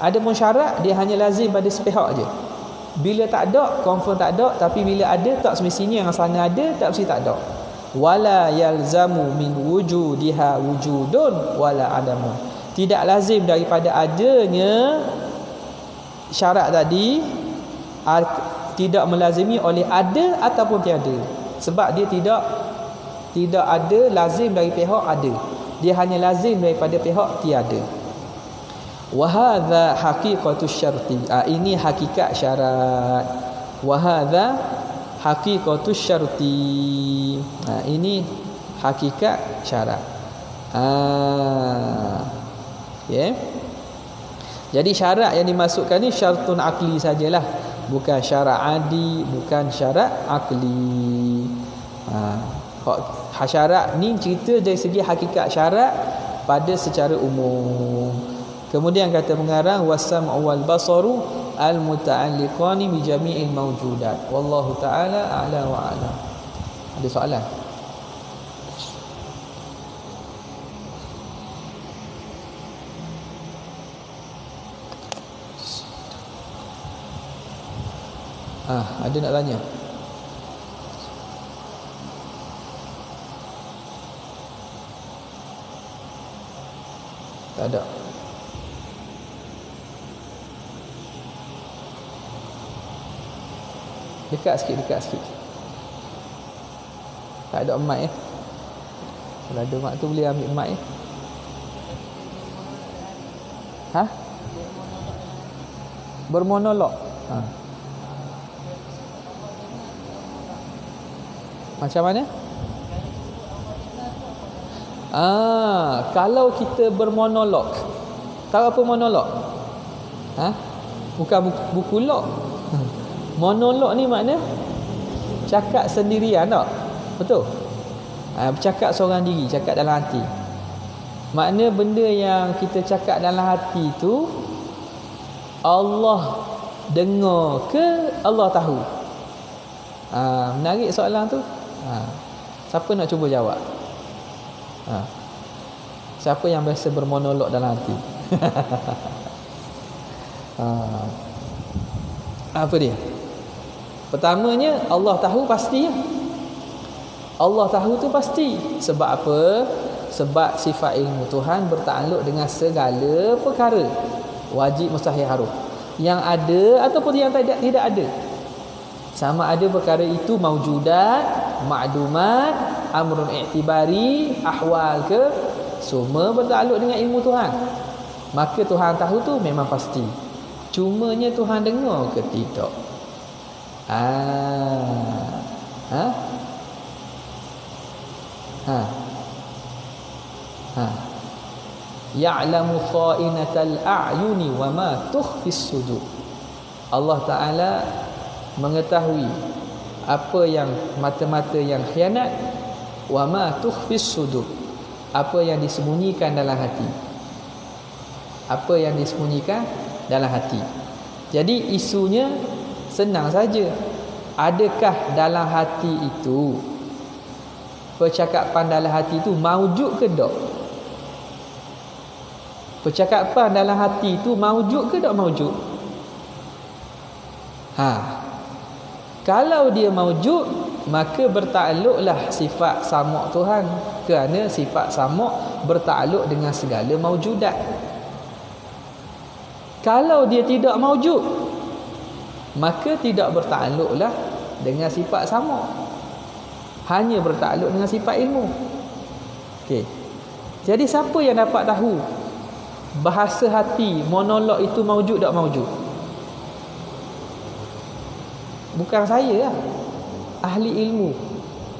Ada pun syarat, dia hanya lazim pada sepihak je. Bila tak ada, confirm tak ada. Tapi bila ada, tak semestinya yang sana ada, tak mesti tak ada. Wala yalzamu min wujudiha wujudun wala adamu. Tidak lazim daripada adanya syarat tadi, tidak melazimi oleh ada ataupun tiada. Sebab dia tidak ada lazim dari pihak ada. Dia hanya lazim daripada pihak tiada. Wa hadza haqiqatus syarti. Ini hakikat syarat. Wa hadza haqiqatus syarti. Ini hakikat syarat. Okay. Jadi syarat yang dimasukkan ni syartun akli sajalah, bukan syarat adi, bukan syarat akli. Syarat ni cerita dari segi hakikat syarat pada secara umum. Kemudian kata pengarang, wasam'u wal basaru al muta'alliqani bi jami'il mawjudat. Wallahu ta'ala a'la wa a'lam. Ada soalan? Ada nak tanya? Tak ada. Dekat sikit. Tak ada mic . Kalau ada mic tu boleh ambil mic . Bermonolog. Macam mana? Kalau kita bermonolog. Tahu apa monolog? Bukan buku log. Monolog ni makna cakap sendirian tak? Betul? Bercakap seorang diri, cakap dalam hati. Makna benda yang kita cakap dalam hati tu Allah dengar ke Allah tahu? Menarik soalan tu. Siapa nak cuba jawab? Siapa yang biasa bermonolog dalam hati? Apa dia? Pertamanya, Allah tahu pasti. Allah tahu tu pasti. Sebab apa? Sebab sifat ilmu Tuhan bertakluk dengan segala perkara, wajib, mustahil, haram, yang ada ataupun yang tidak ada. Sama ada perkara itu maujudat, ma'dumat, amrun i'tibari, ahwal ke, semua bertakluk dengan ilmu Tuhan. Maka Tuhan tahu tu memang pasti. Cumanya Tuhan dengar ke tidak? Ya'lamu kha'inatal a'yuni wa ma tukhfis sudur. Allah Ta'ala mengetahui apa yang mata-mata yang khianat, wa ma tukhfis sudur, apa yang disembunyikan dalam hati. Apa yang disembunyikan dalam hati. Jadi isunya senang saja. Adakah dalam hati itu, percakapan dalam hati itu maujud ke tak? Percakapan dalam hati itu maujud ke tak maujud? Kalau dia maujud, maka bertakluklah sifat sama' Tuhan, kerana sifat sama' bertakluk dengan segala maujudat. Kalau dia tidak maujud, maka tidak bertakluklah dengan sifat sama', hanya bertakluk dengan sifat ilmu. Okey. Jadi siapa yang dapat tahu bahasa hati, monolog itu maujud tak maujud? Bukan saya lah. Ahli ilmu,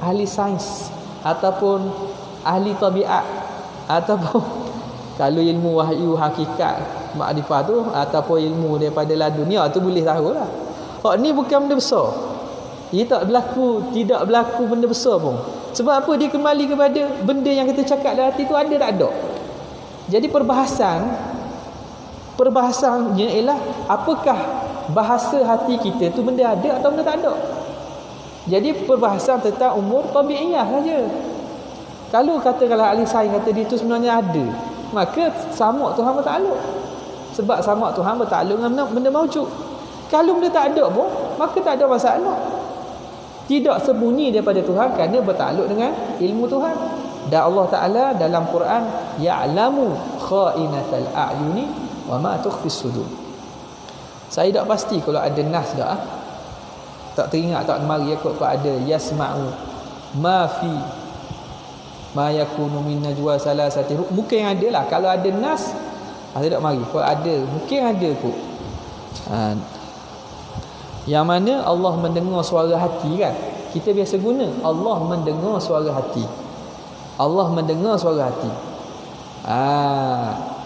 ahli sains, ataupun ahli tabiat, ataupun kalau ilmu wahyu hakikat makrifah tu, ataupun ilmu daripada ladunia tu boleh tahu lah. Ni bukan benda besar. Dia tidak berlaku benda besar pun. Sebab apa? Dia kembali kepada benda yang kita cakap dalam hati tu ada tak ada. Jadi perbahasannya ialah apakah bahasa hati kita tu benda ada atau benda tak ada. Jadi perbahasan tentang umur tabi'iyah saja. Kalau ahli sains kata dia tu sebenarnya ada, maka sama' Tuhan bertakluk. Sebab sama' Tuhan bertakluk dengan benda maujud. Kalau benda tak ada pun, maka tak ada masalah. Tidak sembunyi daripada Tuhan kerana bertakluk dengan ilmu Tuhan. Dan Allah Ta'ala dalam Quran, ya'lamu kha'inatal a'yuni wa ma tukhfis sudur. Saya tak pasti kalau ada nas tak. Tak teringat tak mari aku ada yasma'u ma fi ma yakunu min najwa salasati. Mungkin ada lah. Kalau ada nas, saya tak mari. Kalau ada, mungkin ada kot. Yang mana Allah mendengar suara hati kan. Kita biasa guna Allah mendengar suara hati. Allah mendengar suara hati.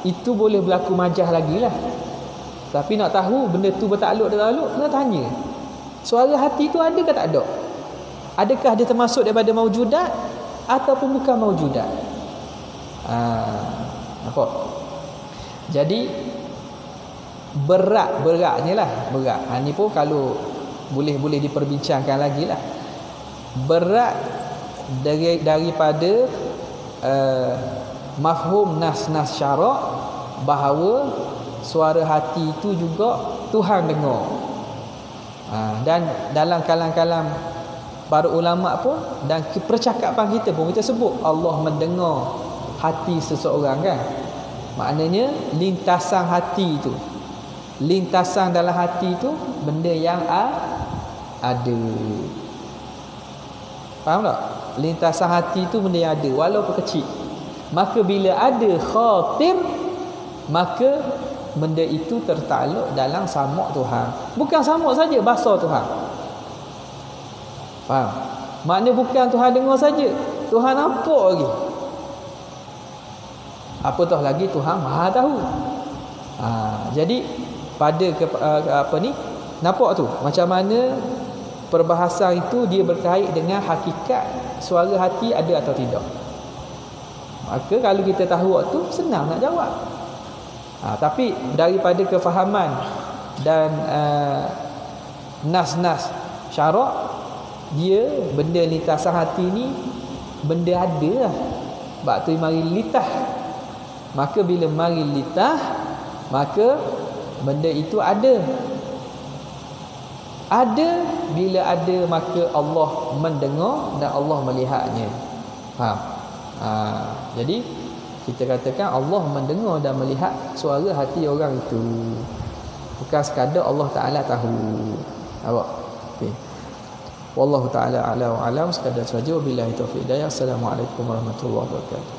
Itu boleh berlaku majaz lagi lah. Tapi nak tahu benda tu bertakluk kena tanya. Suara hati tu ada ke tak ada? Adakah dia termasuk daripada maujudat ataupun bukan maujudat? Nampak? Jadi beratnya lah. Ni pun kalau boleh diperbincangkan lagi lah. Berat daripada mafhum nas syarak bahawa suara hati itu juga Tuhan dengar. Dan dalam kalam-kalam para ulama pun dan percakapan kita pun kita sebut Allah mendengar hati seseorang kan. Maknanya lintasan hati itu, lintasan dalam hati itu benda yang ada. Faham tak? Lintasan hati itu benda yang ada walaupun kecil. Maka bila ada khatir, maka benda itu tertakluk dalam sama' Tuhan. Bukan sama' saja, bahasa Tuhan. Faham? Maknanya bukan Tuhan dengar saja, Tuhan nampak lagi. Apatah lagi Tuhan Maha tahu. Jadi pada nampak tu macam mana perbahasan itu dia berkait dengan hakikat suara hati ada atau tidak. Maka kalau kita tahu waktu senang nak jawab. Tapi daripada kefahaman dan nas-nas syarak, dia benda lintasan hati ni benda ada lah. Sebab tu mari litah. Maka bila mari litah, maka benda itu ada. Ada, bila ada maka Allah mendengar dan Allah melihatnya. Faham? Jadi kita katakan Allah mendengar dan melihat suara hati orang itu. Bukan sekadar Allah Ta'ala tahu. Awak. Okay. Wallahu ta'ala a'la wa a'lam. Sekadar saja. Wabillahi taufiq hidayah. Assalamualaikum warahmatullahi wabarakatuh.